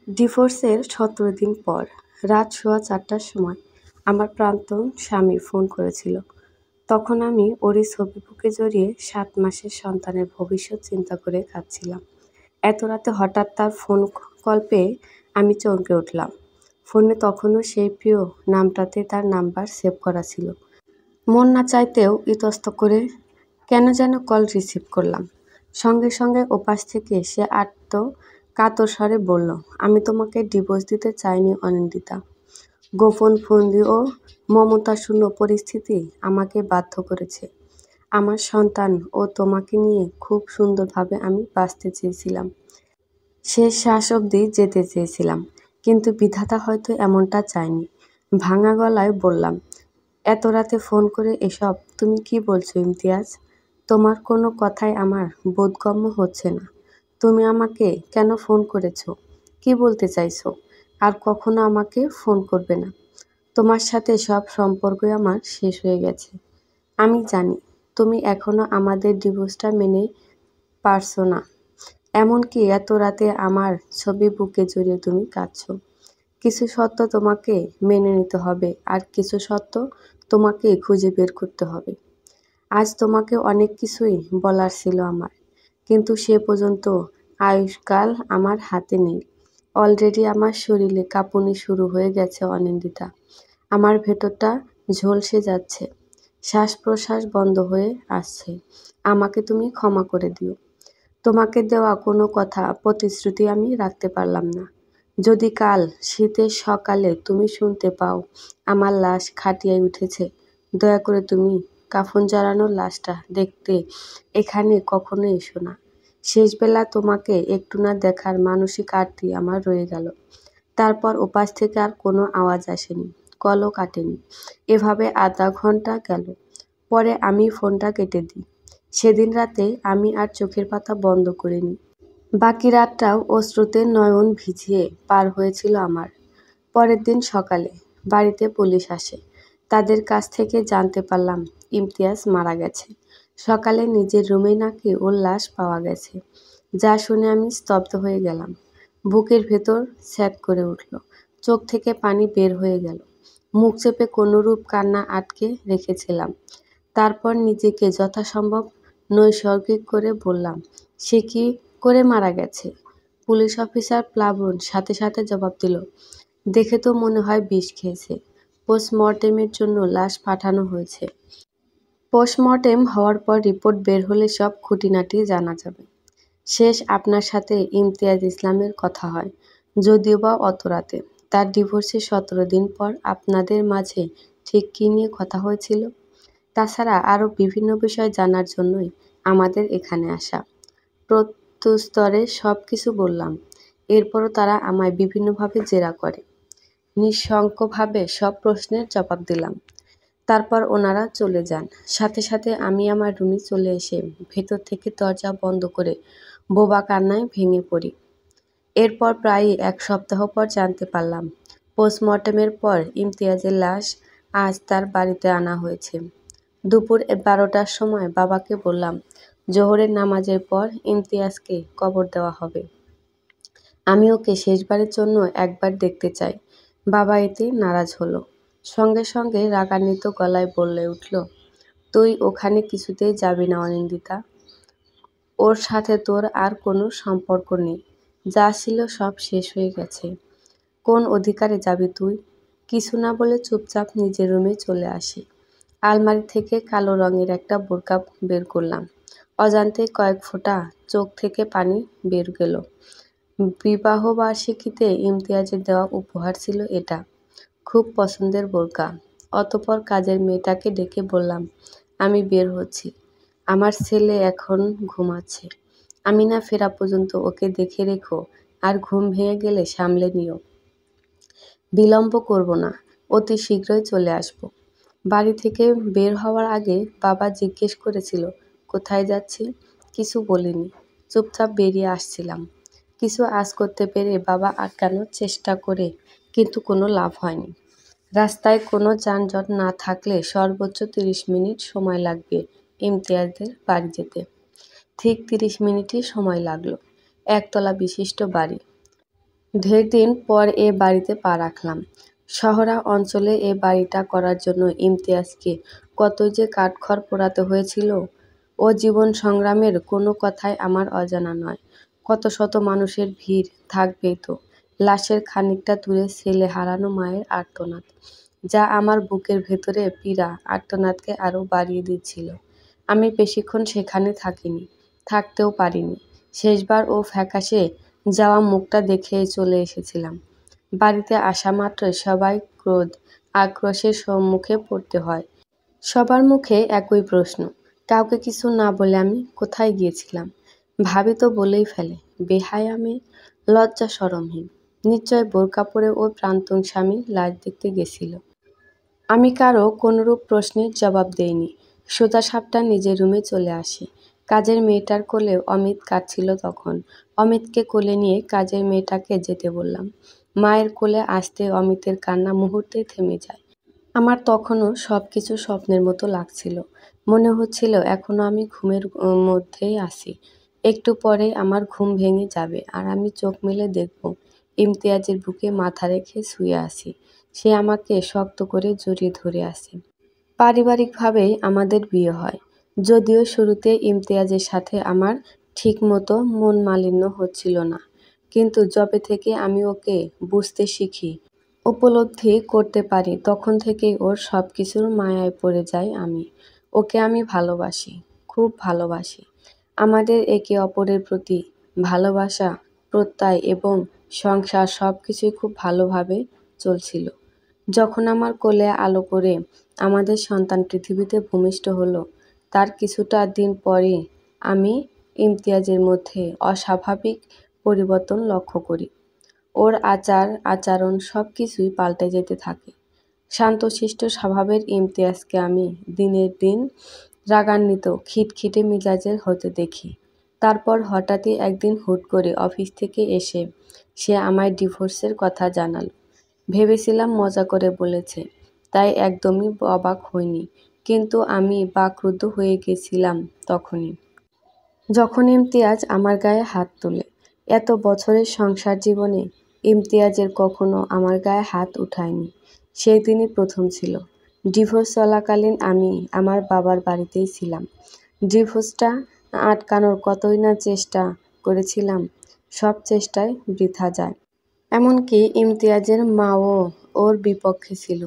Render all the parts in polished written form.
ডিভোর্সের ১৭ দিন পর রাত সোয়া ৪টার সময় আমার প্রাক্তন স্বামী ফোন করেছিল। তখন আমি ওরই ছবি বুকে জড়িয়ে ৭ মাসের সন্তানের ভবিষ্যৎ চিন্তা করে কাঁদছিলাম। এত রাতে হঠাৎ তার ফোন কল পেয়ে আমি চমকে উঠলাম। ফোনে তখনও সেই প্রিয় নামটাতে তার নাম্বার সেভ করা ছিল। মন না চাইতেও ইতস্ত করে কেন যেন কল রিসিভ করলাম। সঙ্গে সঙ্গে ওপাশ থেকে সে কাতর স্বরে বলল, আমি তোমাকে ডিভোর্স দিতে চাইনি অনিন্দিতা। গোপন ফন্দি ও মমতাশূন্য পরিস্থিতি আমাকে বাধ্য করেছে। আমার সন্তান ও তোমাকে নিয়ে খুব সুন্দরভাবে আমি বাঁচতে চেয়েছিলাম। শেষ শ্বাস অবধি যেতে চেয়েছিলাম, কিন্তু বিধাতা হয়তো এমনটা চায়নি। ভাঙা গলায় বললাম, এত রাতে ফোন করে এসব তুমি কি বলছো ইমতিয়াজ? তোমার কোনো কথাই আমার বোধগম্য হচ্ছে না। তুমি আমাকে কেন ফোন করেছো? কি বলতে চাইছো? আর কখনো আমাকে ফোন করবে না। তোমার সাথে সব সম্পর্কই আমার শেষ হয়ে গেছে। আমি জানি তুমি এখনো আমাদের ডিভোর্সটা মেনে পারছো না। এমনকি এত রাতে আমার ছবি বুকে জড়িয়ে তুমি কাঁদছো। কিছু সত্য তোমাকে মেনে নিতে হবে, আর কিছু সত্য তোমাকে খুঁজে বের করতে হবে। আজ তোমাকে অনেক কিছুই বলার ছিল আমার, কিন্তু সে পর্যন্ত আয়ুষ্কাল আমার হাতে নেই। অলরেডি আমার শরীরে কাঁপুনি শুরু হয়ে গেছে অনিন্দিতা। আমার ভেতরটা ঝলসে যাচ্ছে, শ্বাস প্রশ্বাস বন্ধ হয়ে আসছে। আমাকে তুমি ক্ষমা করে দিও। তোমাকে দেওয়া কোনো কথা প্রতিশ্রুতি আমি রাখতে পারলাম না। যদি কাল শীতের সকালে তুমি শুনতে পাও আমার লাশ খাটিয়ায় উঠেছে, দয়া করে তুমি কাফন জড়ানো লাশটা দেখতে এখানে কখনো এসো না। শেষবেলা তোমাকে একটু না দেখার মানসিক আরতি আমার রয়ে গেল। তারপর ওপাশ থেকে আর কোনো আওয়াজ আসেনি, কলও কাটেনি। এভাবে আধা ঘন্টা গেল। পরে আমি ফোনটা কেটে দিই। সেদিন রাতে আমি আর চোখের পাতা বন্ধ করিনি। বাকি রাতটাও অশ্রুতে নয়ন ভিজিয়ে পার হয়েছিল আমার। পরের দিন সকালে বাড়িতে পুলিশ আসে। তাদের কাছ থেকে জানতে পারলাম ইমতিয়াজ মারা গেছে। সকালে নিজের রুমেই নাকি ওর লাশ পাওয়া গেছে। যা শুনে আমি স্তব্ধ হয়ে গেলাম। বুকের ভেতর স্যাঁত করে উঠল, চোখ থেকে পানি বের হয়ে গেল। মুখ চেপে কোনরূপ কান্না আটকে রেখেছিলাম। তারপর নিজেকে যথাসম্ভব নৈসর্গিক করে বললাম, সে কি করে মারা গেছে? পুলিশ অফিসার প্লাবন সাথে সাথে জবাব দিল, দেখে তো মনে হয় বিষ খেয়েছে। পোস্টমর্টেমের জন্য লাশ পাঠানো হয়েছে। পোস্টমর্টেম হওয়ার পর রিপোর্ট বের হলে সব খুঁটিনাটি জানা যাবে। শেষ আপনার সাথে ইমতিয়াজ ইসলামের কথা হয়, যদিও বা অত রাতে। তার ডিভোর্সের ১৭ দিন পর আপনাদের মাঝে ঠিক কী নিয়ে কথা হয়েছিল? তাছাড়া আরও বিভিন্ন বিষয় জানার জন্যই আমাদের এখানে আসা। প্রত্যুত্তরে সব কিছু বললাম। এরপরও তারা আমায় বিভিন্নভাবে জেরা করে। নিঃশঙ্কভাবে সব প্রশ্নের জবাব দিলাম। তারপর ওনারা চলে যান। সাথে সাথে আমি আমার রুমে চলে এসে ভেতর থেকে দরজা বন্ধ করে বোবা কান্নায় ভেঙে পড়ি। এরপর প্রায় ১ সপ্তাহ পর জানতে পারলাম পোস্টমর্টেমের পর ইমতিয়াজের লাশ আজ তার বাড়িতে আনা হয়েছে। দুপুর ১২টার সময় বাবাকে বললাম, জোহরের নামাজের পর ইমতিয়াজকে কবর দেওয়া হবে। আমি ওকে শেষবারের জন্য একবার দেখতে চাই। বাবা এতে নারাজ হলো। সঙ্গে সঙ্গে রাগান্বিত গলায় বলে উঠল, তুই ওখানে কিছুতেই যাবি না অনিন্দিতা। ওর সাথে তোর আর কোনো সম্পর্ক নেই। যা ছিল সব শেষ হয়ে গেছে। কোন অধিকারে যাবি তুই? কিছু না বলে চুপচাপ নিজের রুমে চলে আসি। আলমারি থেকে কালো রঙের একটা বোরকা বের করলাম। অজান্তেই কয়েক ফোঁটা চোখ থেকে পানি বের গেল। বিবাহবার্ষিকীতে ইমতিয়াজের দেওয়া উপহার ছিল এটা। খুব পছন্দের বোরকা। অতঃপর কাজের মেয়েটাকে ডেকে বললাম, আমি বের হচ্ছি। আমার ছেলে এখন ঘুমাচ্ছে। আমি না ফেরা পর্যন্ত ওকে দেখে রেখো, আর ঘুম ভেঙে গেলে সামলে নিও। বিলম্ব করব না, অতি শীঘ্রই চলে আসব। বাড়ি থেকে বের হওয়ার আগে বাবা জিজ্ঞেস করেছিল, কোথায় যাচ্ছি? কিছু বলিনি, চুপচাপ বেরিয়ে আসছিলাম। কিছু আঁচ করতে পেরে বাবা আটকানোর চেষ্টা করে, কিন্তু কোনো লাভ হয়নি। রাস্তায় কোনো যানজট না থাকলে সর্বোচ্চ ৩০ মিনিট সময় লাগবে ইমতিয়াজদের বাড়ি যেতে। ঠিক ৩০ মিনিটই সময় লাগলো। একতলা বিশিষ্ট বাড়ি। ঢের দিন পর এ বাড়িতে পা রাখলাম। শহরা অঞ্চলে এ বাড়িটা করার জন্য ইমতিয়াজকে কতই যে কাঠখড় পোড়াতে হয়েছিল, ও জীবন সংগ্রামের কোনো কথাই আমার অজানা নয়। কত শত মানুষের ভিড় থাকবেই তো। লাশের খানিকটা দূরে ছেলে হারানো মায়ের আর্তনাদ, যা আমার বুকের ভেতরে পীড়া আর্তনাদকে আরও বাড়িয়ে দিচ্ছিল। আমি বেশিক্ষণ সেখানে থাকিনি, থাকতেও পারিনি। শেষবার ও ফ্যাকাশে যাওয়া মুখটা দেখেই চলে এসেছিলাম। বাড়িতে আসা মাত্রই সবাই ক্রোধ আক্রোশের সম্মুখে পড়তে হয়। সবার মুখে একই প্রশ্ন, কাউকে কিছু না বলে আমি কোথায় গিয়েছিলাম? ভাবি তো বলেই ফেলে, বেহায়া মেয়ে, লজ্জা শরমহীন, নিশ্চয় বোরকা পরে ওর প্রাক্তন স্বামী লাশ দেখতে গেছিল। আমি কারো কোনরূপ প্রশ্নের জবাব দেইনি। সোজাসাপটা নিজের রুমে চলে আসি। কাজের মেয়েটার কোলে অমিত কাঁদছিল তখন। অমিতকে কোলে নিয়ে কাজের মেয়েটাকে যেতে বললাম। মায়ের কোলে আসতে অমিতের কান্না মুহূর্তেই থেমে যায়। আমার তখনও সবকিছু স্বপ্নের মতো লাগছিল। মনে হচ্ছিল এখনো আমি ঘুমের মধ্যেই আছি। একটু পরেই আমার ঘুম ভেঙে যাবে আর আমি চোখ মেলে দেখব ইমতিয়াজের বুকে মাথা রেখে শুয়ে আছি। সে আমাকে শক্ত করে জড়িয়ে ধরে আছে। পারিবারিকভাবেই আমাদের বিয়ে হয়, যদিও শুরুতে ইমতিয়াজের সাথে আমার ঠিকমতো মন মালিন্য হচ্ছিল না। কিন্তু যবে থেকে আমি ওকে বুঝতে শিখি, উপলব্ধি করতে পারি, তখন থেকেই ওর সব কিছুর মায়ায় পড়ে যাই আমি। ওকে আমি ভালোবাসি, খুব ভালোবাসি। আমাদের একে অপরের প্রতি ভালোবাসা, প্রত্যয় এবং সংসার সব কিছুই খুব ভালোভাবে চলছিল। যখন আমার কোলে আলো করে আমাদের সন্তান পৃথিবীতে ভূমিষ্ঠ হলো, তার কিছুটা দিন পরই আমি ইমতিয়াজের মধ্যে অস্বাভাবিক পরিবর্তন লক্ষ্য করি। ওর আচার আচরণ সব কিছুই পাল্টে যেতে থাকে। শান্তশিষ্ট স্বভাবের ইমতিয়াজকে আমি দিনের দিন রাগান্বিত, খিটখিটে মেজাজের হতে দেখি। তারপর হঠাৎই একদিন হুট করে অফিস থেকে এসে সে আমায় ডিভোর্সের কথা জানালো। ভেবেছিলাম মজা করে বলেছে, তাই একদমই অবাক হইনি। কিন্তু আমি বাকরুদ্ধ হয়ে গেছিলাম তখনই, যখন ইমতিয়াজ আমার গায়ে হাত তোলে। এত বছরের সংসার জীবনে ইমতিয়াজের কখনো আমার গায়ে হাত উঠায়নি। সেই দিনই প্রথম ছিল। ডিভোর্স চলাকালীন আমি আমার বাবার বাড়িতেই ছিলাম। ডিভোর্সটা আটকানোর কতই না চেষ্টা করেছিলাম, সব চেষ্টায় বৃথা যায়। এমনকি ইমতিয়াজের মাও ওর বিপক্ষে ছিল।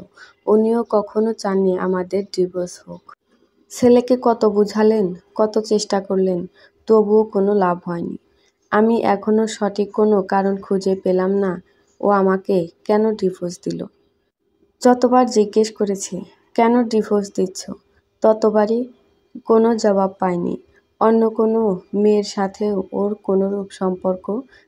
উনিও কখনো চাননি আমাদের ডিভোর্স হোক। ছেলেকে কত বুঝালেন, কত চেষ্টা করলেন, তবুও কোনো লাভ হয়নি। আমি এখনো সঠিক কোনো কারণ খুঁজে পেলাম না ও আমাকে কেন ডিভোর্স দিল। যতবার জিজ্ঞেস করেছি, কেন ডিভোর্স দিচ্ছ, ততবারই কোনো জবাব পাইনি। অন্য কোনো মেয়ের সাথেও ওর কোনোরূপ সম্পর্ক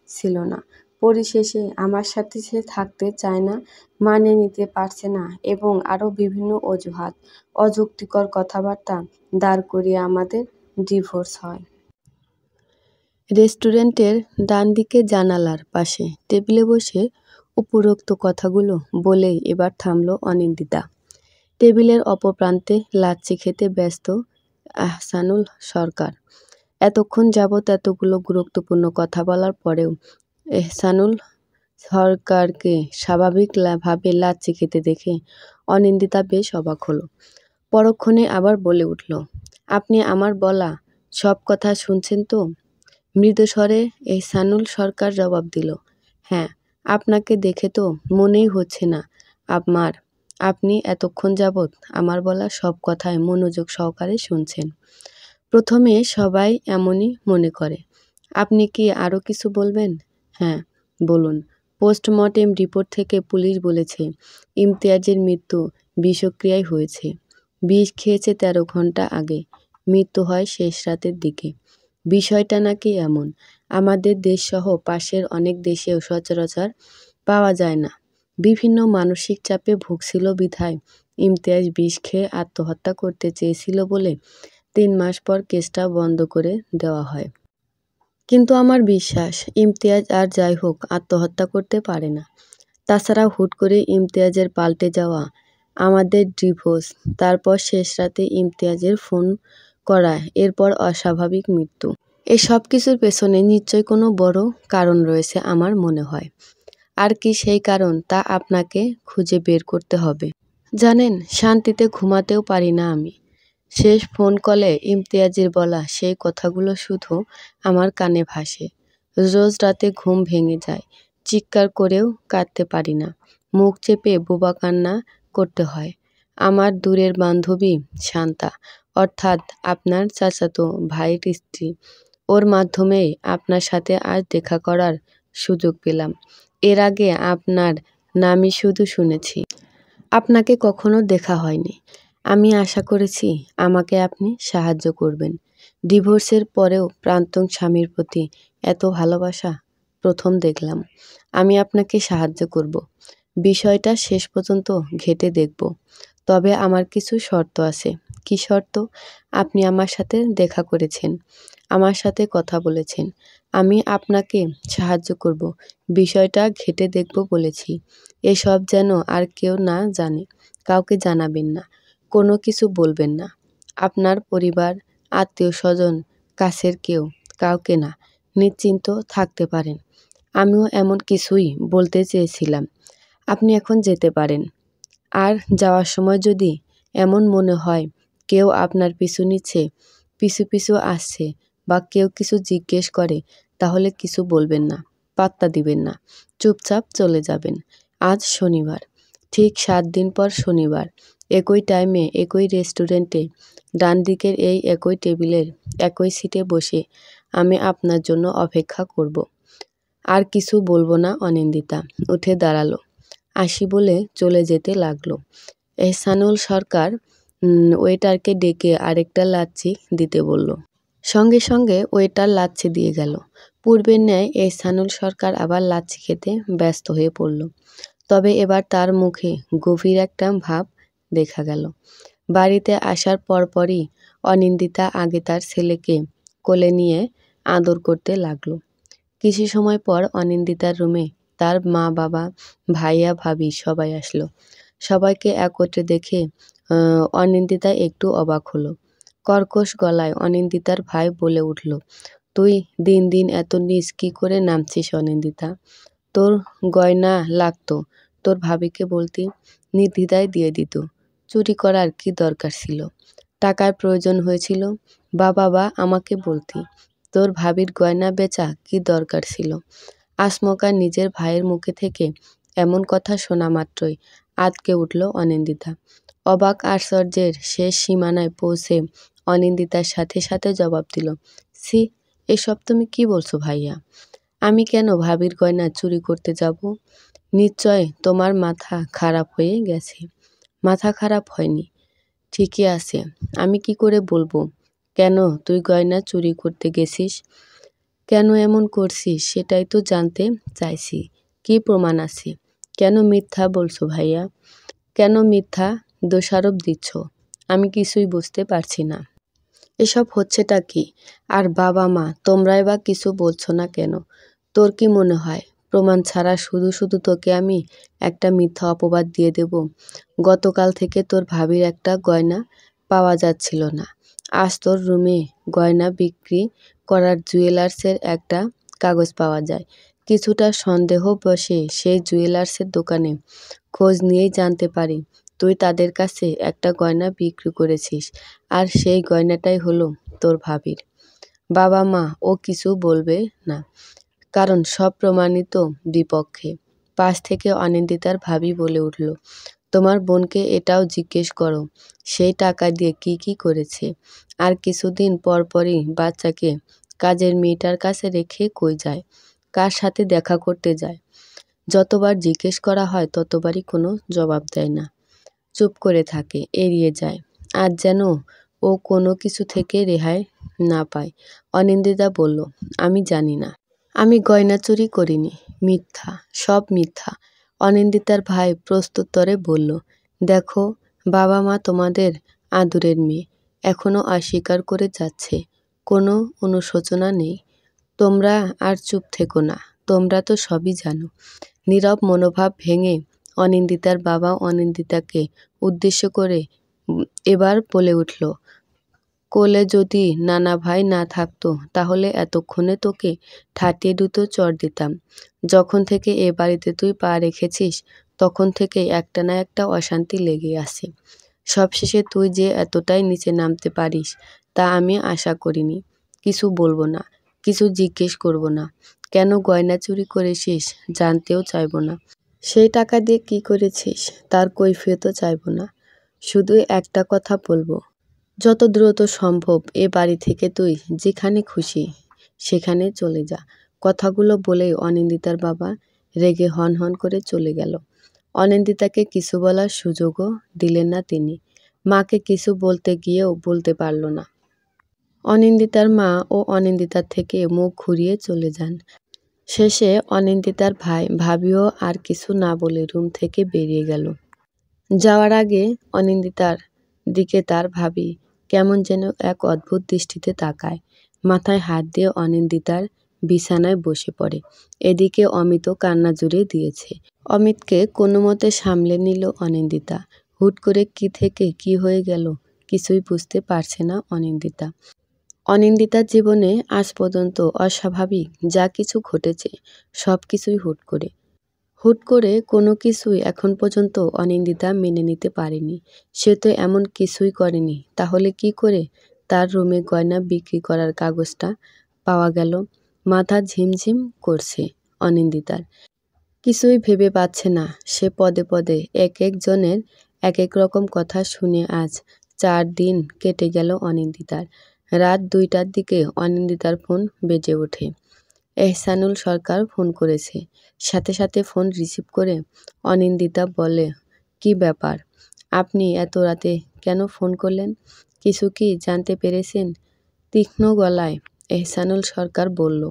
ছিল না। পরিশেষে আমার সাথে সে থাকতে চায় না, মানিয়ে নিতে পারছে না এবং আরও বিভিন্ন অজুহাত, অযৌক্তিকর কথাবার্তা দাঁড় করিয়ে আমাদের ডিভোর্স হয়। রেস্টুরেন্টের ডান দিকে জানালার পাশে টেবিলে বসে উপরোক্ত কথাগুলো বলেই এবার থামল অনিন্দিতা। টেবিলের অপর প্রান্তে লাচ্ছি খেতে ব্যস্ত আহসানুল সরকার। এতক্ষণ যাবৎ এতগুলো গুরুত্বপূর্ণ কথা বলার পরেও এহসানুল সরকারকে স্বাভাবিকভাবে লাচ্ছি খেতে দেখে অনিন্দিতা বেশ অবাক হলো। পরক্ষণে আবার বলে উঠল, আপনি আমার বলা সব কথা শুনছেন তো? মৃদুস্বরে এহসানুল সরকার জবাব দিল, হ্যাঁ, আপনাকে দেখে তো মনেই হচ্ছে না আপনি এতক্ষণ যাবৎ আমার বলা সব কথাই মনোযোগ সহকারে শুনছেন। প্রথমে সবাই এমনই মনে করে। আপনি কি আরও কিছু বলবেন? হ্যাঁ, বলুন। পোস্টমর্টেম রিপোর্ট থেকে পুলিশ বলেছে ইমতিয়াজের মৃত্যু বিষক্রিয়ায় হয়েছে। বিষ খেয়েছে 13 ঘন্টা আগে। মৃত্যু হয় শেষ রাতের দিকে। বিষয়টা নাকি এমন, আমাদের দেশসহ পাশের অনেক দেশেও সচরাচর পাওয়া যায় না। বিভিন্ন মানসিক চাপে ভুগছিল বিধায় ইমতিয়াজ বিষ খেয়ে আত্মহত্যা করতে চেয়েছিল বলে 3 মাস পর কেসটা বন্ধ করে দেওয়া হয়। কিন্তু আমার বিশ্বাস ইমতিয়াজ আর যাই হোক আত্মহত্যা করতে পারে না। তাছাড়া হুট করে ইমতিয়াজের পাল্টে যাওয়া, আমাদের ডিভোর্স, তারপর শেষ রাতে ইমতিয়াজের ফোন করা, এরপর অস্বাভাবিক মৃত্যু, এই সব কিছুর পেছনে নিশ্চয়ই কোনো বড় কারণ রয়েছে আমার মনে হয়। আর কি সেই কারণ তা আপনাকে খুঁজে বের করতে হবে। জানেন, শান্তিতে ঘুমাতেও পারি না আমি। শেষ ফোন কলে ইমতিয়াজের বলা সেই কথাগুলো শুধু আমার কানে ভাসে। রোজ রাতে ঘুম ভেঙে যায়, চিৎকার করেও কাঁদতে পারি না, মুখ চেপে বোবা কান্না করতে হয়। আমার দূরের বান্ধবী শান্তা, অর্থাৎ আপনার চাচাতো ভাইয়ের স্ত্রী, ওর মাধ্যমেই আপনার সাথে আজ দেখা করার সুযোগ পেলাম। এর আগে আপনার নামই শুধু শুনেছি, আপনাকে কখনো দেখা হয়নি। আমি আশা করেছি আমাকে আপনি সাহায্য করবেন। ডিভোর্সের পরেও প্রাক্তন স্বামীর প্রতি এত ভালোবাসা প্রথম দেখলাম। আমি আপনাকে সাহায্য করব, বিষয়টা শেষ পর্যন্ত ঘেঁটে দেখব। তবে আমার কিছু শর্ত আছে। কি শর্ত? আপনি আমার সাথে দেখা করেছেন, আমার সাথে কথা বলেছেন। আমি আপনাকে সাহায্য করব, বিষয়টা ঘেঁটে দেখব বলেছি। এসব যেন আর কেউ না জানে। কাউকে জানাবেন না, কোনো কিছু বলবেন না। আপনার পরিবার, আত্মীয়-স্বজন, কাছের কেউ, কাউকে না। নিশ্চিন্ত থাকতে পারেন। আমিও এমন কিছুই বলতে চেয়েছিলাম। আপনি এখন যেতে পারেন। আর যাওয়ার সময় যদি এমন মনে হয় কেউ আপনার পিছু নিচ্ছে, পিছু পিছু আসছে, বা কেউ কিছু জিজ্ঞেস করে, তাহলে কিছু বলবেন না, পাত্তা দিবেন না, চুপচাপ চলে যাবেন। আজ শনিবার, ঠিক 7 দিন পর শনিবার, একই টাইমে একই রেস্টুরেন্টে ডান দিকের এই একই টেবিলের একই সিটে বসে আমি আপনার জন্য অপেক্ষা করব। আর কিছু বলবো না। অনিন্দিতা উঠে দাঁড়ালো, আসি বলে চলে যেতে লাগলো। এহসানুল সরকার ওয়েটারকে ডেকে আরেকটা লাচ্ছি দিতে বলল। সঙ্গে সঙ্গে ওয়েটার লাচ্ছি দিয়ে গেল। পূর্বের ন্যায় এহসানুল সরকার আবার লাচ্ছি খেতে ব্যস্ত হয়ে পড়ল। তবে এবার তার মুখে গভীর একটা ভাব দেখা গেল। বাড়িতে আসার পরপরই অনিন্দিতা আগে তার ছেলেকে কোলে নিয়ে আদর করতে লাগলো। কিছু সময় পর অনিন্দিতার রুমে তার মা, বাবা, ভাইয়া, ভাবি সবাই আসলো। সবাইকে একত্রে দেখে অনিন্দিতা একটু অবাক হলো। কর্কশ গলায় অনিন্দিতার ভাই বলে উঠল, তুই দিন দিন এত নীচ কি করে নামছিস অনিন্দিতা? তোর গয়না লাগতো, তোর ভাবিকে বলতি, নির্দ্বিধায় দিয়ে দিত। চুরি করার কি দরকার ছিল? টাকার প্রয়োজন হয়েছিল, বা আমাকে বলতি। তোর ভাবির গয়না বেচা কি দরকার ছিল? আচমকা নিজের ভাইয়ের মুখে থেকে এমন কথা শোনা মাত্রই আঁতকে উঠল অনিন্দিতা। অবাক আশ্চর্যের শেষ সীমানায় পৌঁছে অনিন্দিতার সাথে সাথে জবাব দিল, ছি, এসব তুমি কি বলছো ভাইয়া? আমি কেন ভাবির গয়না চুরি করতে যাব? নিশ্চয় তোমার মাথা খারাপ হয়ে গেছে। মাথা খারাপ হয়নি, ঠিকই আছে। আমি কি করে বলবো কেন তুই গয়না চুরি করতে গেছিস? কেন এমন করছিস সেটাই তো জানতে চাইছি। কি প্রমাণ আছে? কেন মিথ্যা বলছো ভাইয়া? কেন মিথ্যা দোষারোপ দিচ্ছ? আমি কিছুই বুঝতে পারছি না। এসব হচ্ছেটা কি? আর বাবা মা তোমরাই বা কিছু বলছো না কেন? তোর কি মনে হয় প্রমাণ ছাড়া শুধু শুধু তোকে আমি একটা মিথ্যা অপবাদ দিয়ে দেব? গতকাল থেকে তোর ভাবির একটা গয়না পাওয়া যাচ্ছিল না। আজ তোর রুমে গয়না বিক্রি করার জুয়েলার্সের একটা কাগজ পাওয়া যায়। কিছুটা সন্দেহ বশে সেই জুয়েলার্সের দোকানে খোঁজ নিয়েই জানতে পারি তুই তাদের কাছে একটা গয়না বিক্রি করেছিস, আর সেই গয়নাটাই হলো তোর ভাবির। বাবা মা ও কিছু বলবে না, কারণ সব প্রমাণিত বিপক্ষে। পাশ থেকে অনিন্দিতার ভাবি বলে উঠল, তোমার বোনকে এটাও জিজ্ঞেস করো সেই টাকা দিয়ে কি কি করেছে। আর কিছুদিন পরপরই বাচ্চাকে কাজের মেয়েটার কাছে রেখে কই যায়, কার সাথে দেখা করতে যায়। যতবার জিজ্ঞেস করা হয় ততবারই কোনো জবাব দেয় না, চুপ করে থাকে, এড়িয়ে যায়। আজ যেন ও কোনো কিছু থেকে রেহাই না পায়। অনিন্দিতা বলল, আমি জানি না, আমি গয়না চুরি করিনি। মিথ্যা, সব মিথ্যা। অনিন্দিতার ভাই প্রস্তুতরে বলল, দেখো, বাবা মা তোমাদের আদুরের মেয়ে এখনো অস্বীকার করে যাচ্ছে। কোনো অনুশোচনা নেই। তোমরা আর চুপ থেকো না, তোমরা তো সবই জানো। নীরব মনোভাব ভেঙে অনিন্দিতার বাবা অনিন্দিতাকে উদ্দেশ্য করে এবার বলে উঠল, কোলে যদি নানা ভাই না থাকতো তাহলে এতক্ষণে তোকে ঠাটিয়ে দুটো চড় দিতাম। যখন থেকে এ বাড়িতে তুই পা রেখেছিস তখন থেকেই একটা না একটা অশান্তি লেগেই আছে। সবশেষে তুই যে এতটাই নিচে নামতে পারিস তা আমি আশা করিনি। কিছু বলবো না, কিছু জিজ্ঞেস করব না, কেন গয়না চুরি করেছিস জানতেও চাইব না। সেই টাকা দিয়ে কি করেছিস তার কৈফিয়তও চাইব না। শুধু একটা কথা বলবো, যত দ্রুত সম্ভব এ বাড়ি থেকে তুই যেখানে খুশি সেখানে চলে যা। কথাগুলো বলেই অনিন্দিতার বাবা রেগে হনহন করে চলে গেল। অনিন্দিতাকে কিছু বলার সুযোগও দিলেন না তিনি। মাকে কিছু বলতে গিয়েও বলতে পারল না। অনিন্দিতার মা ও অনিন্দিতার থেকে মুখ ঘুরিয়ে চলে যান। শেষে অনিন্দিতার ভাই ভাবিও আর কিছু না বলে রুম থেকে বেরিয়ে গেল। যাওয়ার আগে অনিন্দিতার দিকে তার ভাবি কেমন যেন এক অদ্ভুত দৃষ্টিতে তাকায়। মাথায় হাত দিয়ে অনিন্দিতার বিছানায় বসে পড়ে। এদিকে অমিতও কান্না জুড়ে দিয়েছে। অমিতকে কোনো মতে সামলে নিল অনিন্দিতা। হুট করে কি থেকে কি হয়ে গেল কিছুই বুঝতে পারছে না অনিন্দিতা। অনিন্দিতার জীবনে আজ পর্যন্ত অস্বাভাবিক যা কিছু ঘটেছে সব কিছুই হুট করে কোনো কিছুই এখন পর্যন্ত অনিন্দিতা মেনে নিতে পারেনি। সে তো এমন কিছুই করেনি, তাহলে কি করে তার রুমে গয়না বিক্রি করার কাগজটা পাওয়া গেল? মাথা ঝিমঝিম করছে অনিন্দিতার। কিছুই ভেবে পাচ্ছে না সে। পদে পদে এক একজনের এক এক রকম কথা শুনে আজ 4 দিন কেটে গেল অনিন্দিতার। রাত 2টার দিকে অনিন্দিতার ফোন বেজে ওঠে। এহসানুল সরকার ফোন করেছে। সাথে সাথে ফোন রিসিভ করে অনিন্দিতা বলে, কি ব্যাপার, আপনি এত রাতে কেন ফোন করলেন? কিছু কি জানতে পেরেছেন? তীক্ষ্ণ গলায় এহসানুল সরকার বলল,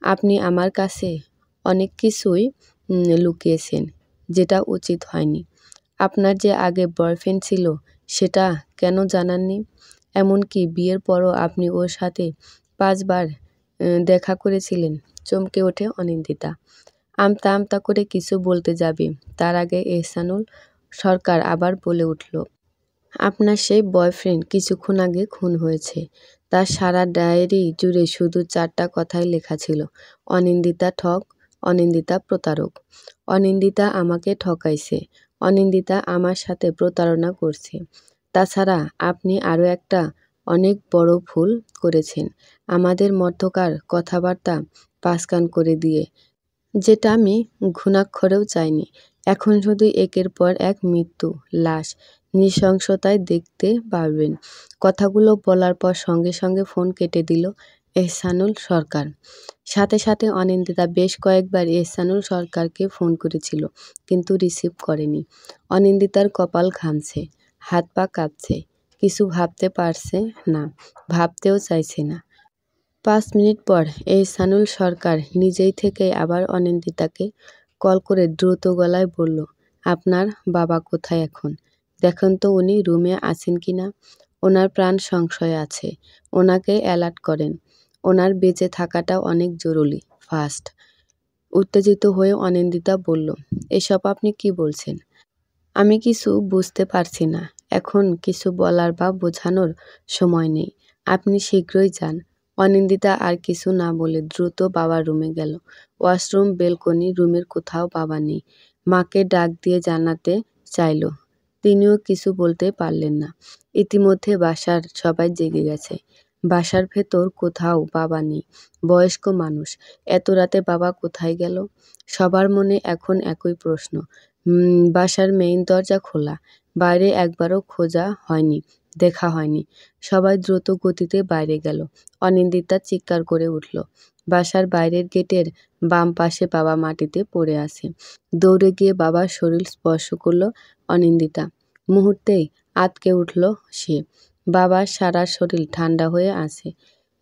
আপনি আমার কাছে অনেক কিছুই লুকিয়েছেন, যেটা উচিত হয়নি। আপনার যে আগে বয়ফ্রেন্ড ছিল সেটা কেন জানাননি? এমনকি বিয়ের পরও আপনি ওর সাথে 5 বার দেখা করেছিলেন। চমকে ওঠে অনিন্দিতা। আমতা আমতা করে কিছু বলতে যাবে তার আগে এহসানুল সরকার আবার বলে উঠল, আপনার সেই বয়ফ্রেন্ড কিছুক্ষণ আগে খুন হয়েছে। তার সারা ডায়েরি জুড়ে শুধু 4টা কথাই লেখা ছিল, অনিন্দিতা ঠক, অনিন্দিতা প্রতারক। অনিন্দিতা আমাকে ঠকাইছে, অনিন্দিতা আমার সাথে প্রতারণা করছে। তাছাড়া আপনি আরও একটা অনেক বড় ভুল করেছেন, আমাদের মধ্যকার কথাবার্তা পাসকান করে দিয়ে, যেটা আমি ঘুণাক্ষরেও চাইনি। এখন শুধু একের পর এক মৃত্যু, লাশ, নৃশংসতায় দেখতে পারবেন। কথাগুলো বলার পর সঙ্গে সঙ্গে ফোন কেটে দিল এহসানুল সরকার। সাথে সাথে অনিন্দিতা বেশ কয়েকবার এহসানুল সরকারকে ফোন করেছিল, কিন্তু রিসিভ করেনি। অনিন্দিতার কপাল ঘামছে, হাত পা কাঁপছে। কিছু ভাবতে পারছে না, ভাবতেও চাইছে না। 5 মিনিট পর এহসানুল সরকার নিজেই থেকে আবার অনিন্দিতাকে কল করে দ্রুত গলায় বলল, আপনার বাবা কোথায় এখন? দেখুন তো উনি রুমে আছেন কিনা। ওনার প্রাণ সংশয় আছে, ওনাকে অ্যালার্ট করেন। ওনার বেঁচে থাকাটা অনেক জরুরি, ফার্স্ট। উত্তেজিত হয়ে অনিন্দিতা বলল, এসব আপনি কি বলছেন? আমি কিছু বুঝতে পারছি না। এখন কিছু বলার বা বোঝানোর সময় নেই। আপনি শীঘ্রই যান। অনিন্দিতা আর কিছু না বলে দ্রুত বাবার রুমে গেল। ওয়াশরুম, বেলকনি, রুমের কোথাও বাবা নেই। মাকে ডাক দিয়ে জানাতে চাইল, তিনিও কিছু বলতে পারলেন না। ইতিমধ্যে বাসার সবাই জেগে গেছে। বাসার ভেতর কোথাও বাবা নেই। বয়স্ক মানুষ, এত রাতে বাবা কোথায় গেল? সবার মনে এখন একই প্রশ্ন। বাসার মেইন দরজা খোলা, বাইরে একবারও খোঁজা হয়নি, দেখা হয়নি। সবাই দ্রুত গতিতে বাইরে গেল। অনিন্দিতা চিৎকার করে উঠল। বাসার বাইরের গেটের বাম পাশে বাবা মাটিতে পড়ে আছে। দৌড়ে গিয়ে বাবার শরীর স্পর্শ করল অনিন্দিতা। মুহূর্তেই আঁতকে উঠল সে। বাবার সারা শরীর ঠান্ডা হয়ে আছে।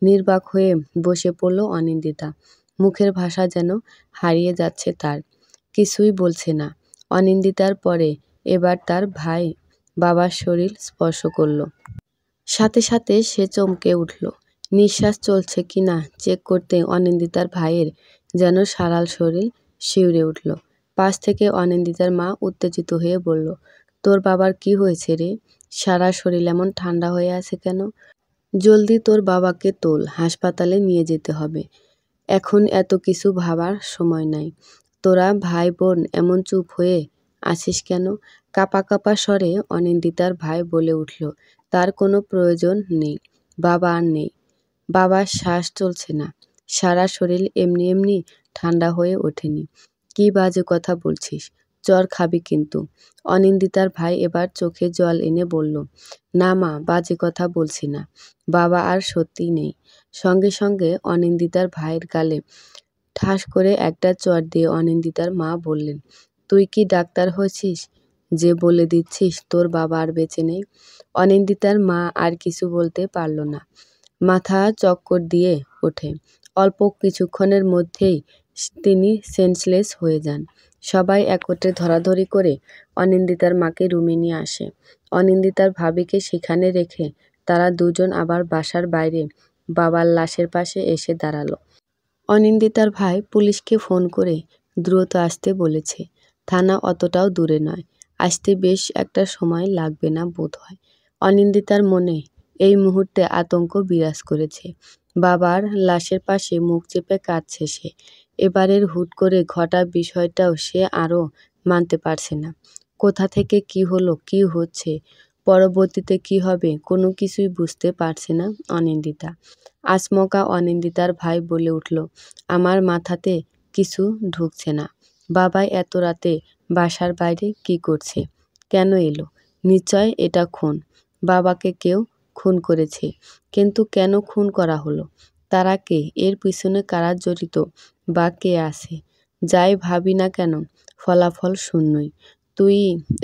নির্বাক হয়ে বসে পড়ল অনিন্দিতা। মুখের ভাষা যেন হারিয়ে যাচ্ছে তার। কিছুই বলছে না। অনিন্দিতার পরে এবার তার ভাই বাবার শরীর স্পর্শ করল। সাথে সাথে সে চমকে উঠল। নিঃশ্বাস চলছে কিনা চেক করতে অনিন্দিতার ভাইয়ের যেন সারাল শরীর শিউরে উঠল। পাশ থেকে অনিন্দিতার মা উত্তেজিত হয়ে বলল, তোর বাবার কি হয়েছে রে? সারা শরীর এমন ঠান্ডা হয়ে আছে কেন? জলদি তোর বাবাকে তোল, হাসপাতালে নিয়ে যেতে হবে। এখন এত কিছু ভাবার সময় নাই। তোরা ভাই বোন এমন চুপ হয়ে আছিস কেন? কাঁপা কাঁপা স্বরে অনিন্দিতার ভাই বলে উঠল, তার কোনো প্রয়োজন নেই, বাবা আর নেই। বাবার শ্বাস চলছে না, সারা শরীর এমনি এমনি ঠান্ডা হয়ে ওঠেনি। কি বাজে কথা বলছিস, জ্বর খাবি কিন্তু। অনিন্দিতার ভাই এবার চোখে জল এনে বলল, না মা, বাজে কথা বলছি না, বাবা আর সত্যিই নেই। সঙ্গে সঙ্গে অনিন্দিতার ভাইয়ের গালে ঠাস করে একটা চড় দিয়ে অনিন্দিতার মা বললেন, তুই কি ডাক্তার হয়েছিস যে বলে দিচ্ছিস তোর বাবা আর বেঁচে নেই? অনিন্দিতার মা আর কিছু বলতে পারল না, মাথা চক্কর দিয়ে ওঠে। অল্প কিছুক্ষণের মধ্যেই তিনি সেন্সলেস হয়ে যান। সবাই একত্রে ধরাধরি করে অনিন্দিতার মাকে রুমে নিয়ে আসে। অনিন্দিতার ভাবিকে সেখানে রেখে তারা দুজন আবার বাসার বাইরে বাবার লাশের পাশে এসে দাঁড়ালো। অনিন্দিতার ভাই পুলিশকে ফোন করে দ্রুত আসতে বলেছে। থানা অতটাও দূরে নয়, আসতে বেশ একটা সময় লাগবে না বোধ হয়। অনিন্দিতার মনে এই মুহূর্তে আতঙ্ক বিরাজ করেছে। বাবার লাশের পাশে মুখ চেপে কাঁদছে সে। এবারের হুট করে ঘটা বিষয়টাও সে আরও মানতে পারছে না। কোথা থেকে কি হলো, কি হচ্ছে, পরবর্তীতে কি হবে, কোনো কিছুই বুঝতে পারছে না অনিন্দিতা। আচমকা অনিন্দিতার ভাই বলে উঠল, আমার মাথাতে কিছু ঢুকছে না। বাবা এত রাতে বাসার বাইরে কি করছে? কেন এলো? নিশ্চয় এটা খুন। বাবাকে কেউ খুন করেছে, কিন্তু কেন খুন করা হলো? তারা কে? এর পিছনে কারা জড়িত বা কে আছে? যাই ভাবি না কেন, ফলাফল শূন্যই। তুই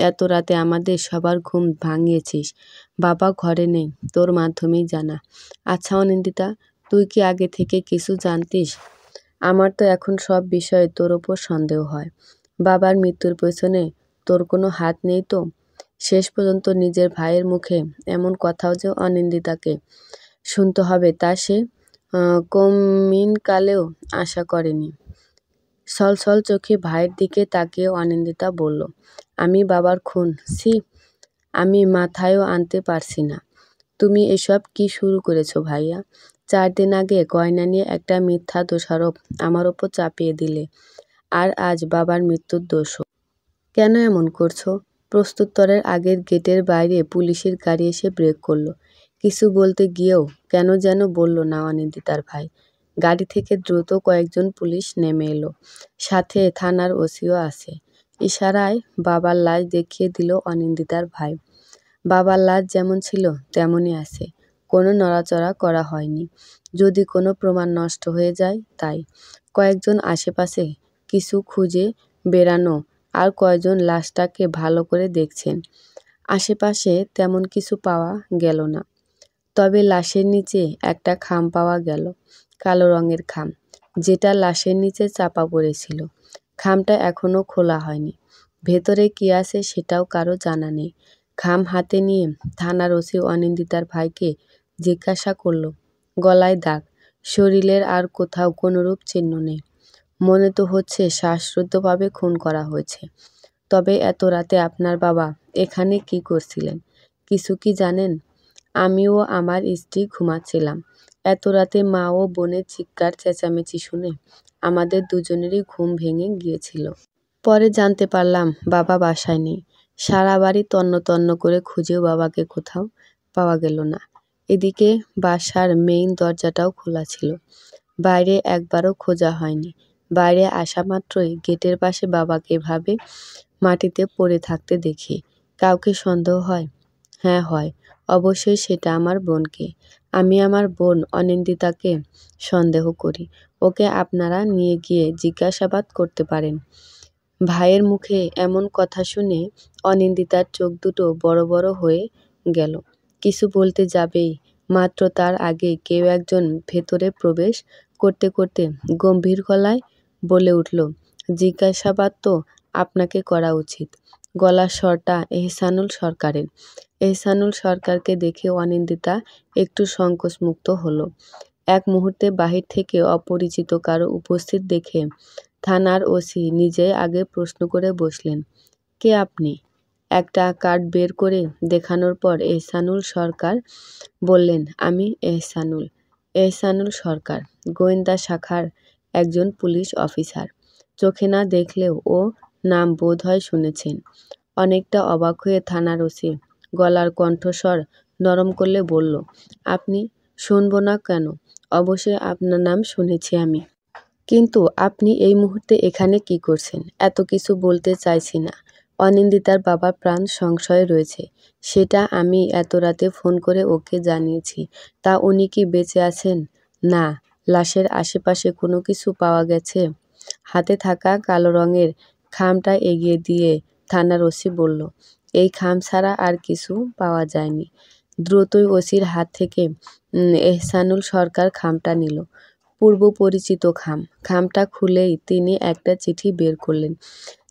এত রাতে আমাদের সবার ঘুম ভাঙিয়েছিস। বাবা ঘরে নেই, তোর মাধ্যমেই জানা। আচ্ছা অনিন্দিতা, তুই কি আগে থেকে কিছু জানতিস? আমার তো এখন সব বিষয়ে তোর ওপর সন্দেহ হয়। বাবার মৃত্যুর পেছনে তোর কোনো হাত নেই তো? শেষ পর্যন্ত নিজের ভাইয়ের মুখে এমন কথাও যে অনিন্দিতাকে শুনতে হবে তা সে কমিনকালেও আশা করেনি। ছলছল চোখে ভাইয়ের দিকে তাকিয়ে অনিন্দিতা বলল, আমি বাবার খুন? ছি, আমি মাথায়ও আনতে পারছি না। তুমি এসব কি শুরু করেছো ভাইয়া? 4 দিন আগে গয়না নিয়ে একটা মিথ্যা দোষারোপ আমার ওপর চাপিয়ে দিলে, আর আজ বাবার মৃত্যুর দোষও। কেন এমন করছো? প্রস্তুত্তরের আগের গেটের বাইরে পুলিশের গাড়ি এসে ব্রেক করলো। কিছু বলতে গিয়েও কেন যেন বলল না অনিন্দিতার ভাই। গাড়ি থেকে দ্রুত কয়েকজন পুলিশ নেমে এলো, সাথে থানার ওসিও আছে। ইশারায় বাবার লাশ দেখিয়ে দিল অনিন্দিতার ভাই। বাবার লাশ যেমন ছিল তেমনই আছে, কোনো নড়াচড়া করা হয়নি। যদি কোনো প্রমাণ নষ্ট হয়ে যায় তাই। কয়েকজন আশেপাশে কিছু খুঁজে বেড়ানো আর কয়েকজন লাশটাকে ভালো করে দেখছেন। আশেপাশে তেমন কিছু পাওয়া গেল না, তবে লাশের নিচে একটা খাম পাওয়া গেল, কালো রঙের খাম, যেটা লাশের নিচে চাপা পড়েছিল। খামটা এখনো খোলা হয়নি। ভেতরে কি আছে সেটাও কারো জানা নেই। খাম হাতে নিয়ে থানার ওসি অনিন্দিতার ভাইকে জিজ্ঞাসা করল, গলায় দাগ, শরীরের আর কোথাও কোনোরূপ চিহ্ন নেই। মনে তো হচ্ছে শ্বাসরুদ্ধভাবে খুন করা হয়েছে। তবে এত রাতে আপনার বাবা এখানে কি করছিলেন? কিছু কি জানেন? আমি ও আমার স্ত্রী ঘুমাচ্ছিলাম। এত রাতে মা ও বোনের চিৎকার চেঁচামেচি শুনে আমাদের দুজনেরই ঘুম ভেঙে গিয়েছিল। পরে জানতে পারলাম বাবা বাসায় নেই। সারা বাড়ি তন্ন তন্ন করে খুঁজেও বাবাকে কোথাও পাওয়া গেল না। এদিকে বাসার মেইন দরজাটাও খোলা ছিল, বাইরে একবারও খোঁজা হয়নি। বাইরে আসা মাত্রই গেটের পাশে বাবাকে এভাবে মাটিতে পড়ে থাকতে দেখি কাউকে সন্দেহ হয়? হ্যাঁ হয়, অবশ্যই সেটা আমার বোনকে। আমি আমার বোন অনিন্দিতাকে সন্দেহ করি। ওকে আপনারা নিয়ে গিয়ে জিজ্ঞাসাবাদ করতে পারেন। ভাইয়ের মুখে এমন কথা শুনে অনিন্দিতার চোখ দুটো বড় বড় হয়ে গেল। কিছু বলতে যাবেই মাত্র তার আগে কেউ একজন ভেতরে প্রবেশ করতে করতে গম্ভীর গলায় বলে উঠল, জিজ্ঞাসাবাদ তো আপনাকে করা উচিত। গলার স্বরটা এহসানুল সরকারের। এহসানুল সরকারকে দেখে অনিন্দিতা একটু সংকোচমুক্ত হলো। এক মুহূর্তে বাহির থেকে অপরিচিত কারো উপস্থিত দেখে থানার ওসি নিজেই আগে প্রশ্ন করে বসলেন, কে আপনি? একটা কার্ড বের করে দেখানোর পর এহসানুল সরকার বললেন, আমি এহসানুল সরকার, গোয়েন্দা শাখার একজন পুলিশ অফিসার। চোখে না দেখলেও ও নাম বোধহয় শুনেছেন। অনেকটা অবাক হয়ে থানার ওসি গলার কণ্ঠস্বর নরম করলে বলল, আপনি শুনব না কেন? অবশ্যই আপনার নাম শুনেছি আমি। কিন্তু আপনি এই মুহূর্তে এখানে কি করছেন? এত কিছু বলতে চাইছি না। অনিন্দিতার বাবার প্রাণ সংশয়ে রয়েছে। সেটা আমি এত রাতে ফোন করে ওকে জানিয়েছি। তা উনি কি বেঁচে আছেন? না। লাশের আশেপাশে কোনো কিছু পাওয়া গেছে? হাতে থাকা কালো রঙের খামটা এগিয়ে দিয়ে থানার ওসি বলল, এই খাম ছাড়া আর কিছু পাওয়া যায়নি। দ্রুতই ওসির হাত থেকে এহসানুল সরকার খামটা নিল। পূর্ব পরিচিত খাম। খামটা খুলেই তিনি একটা চিঠি বের করলেন।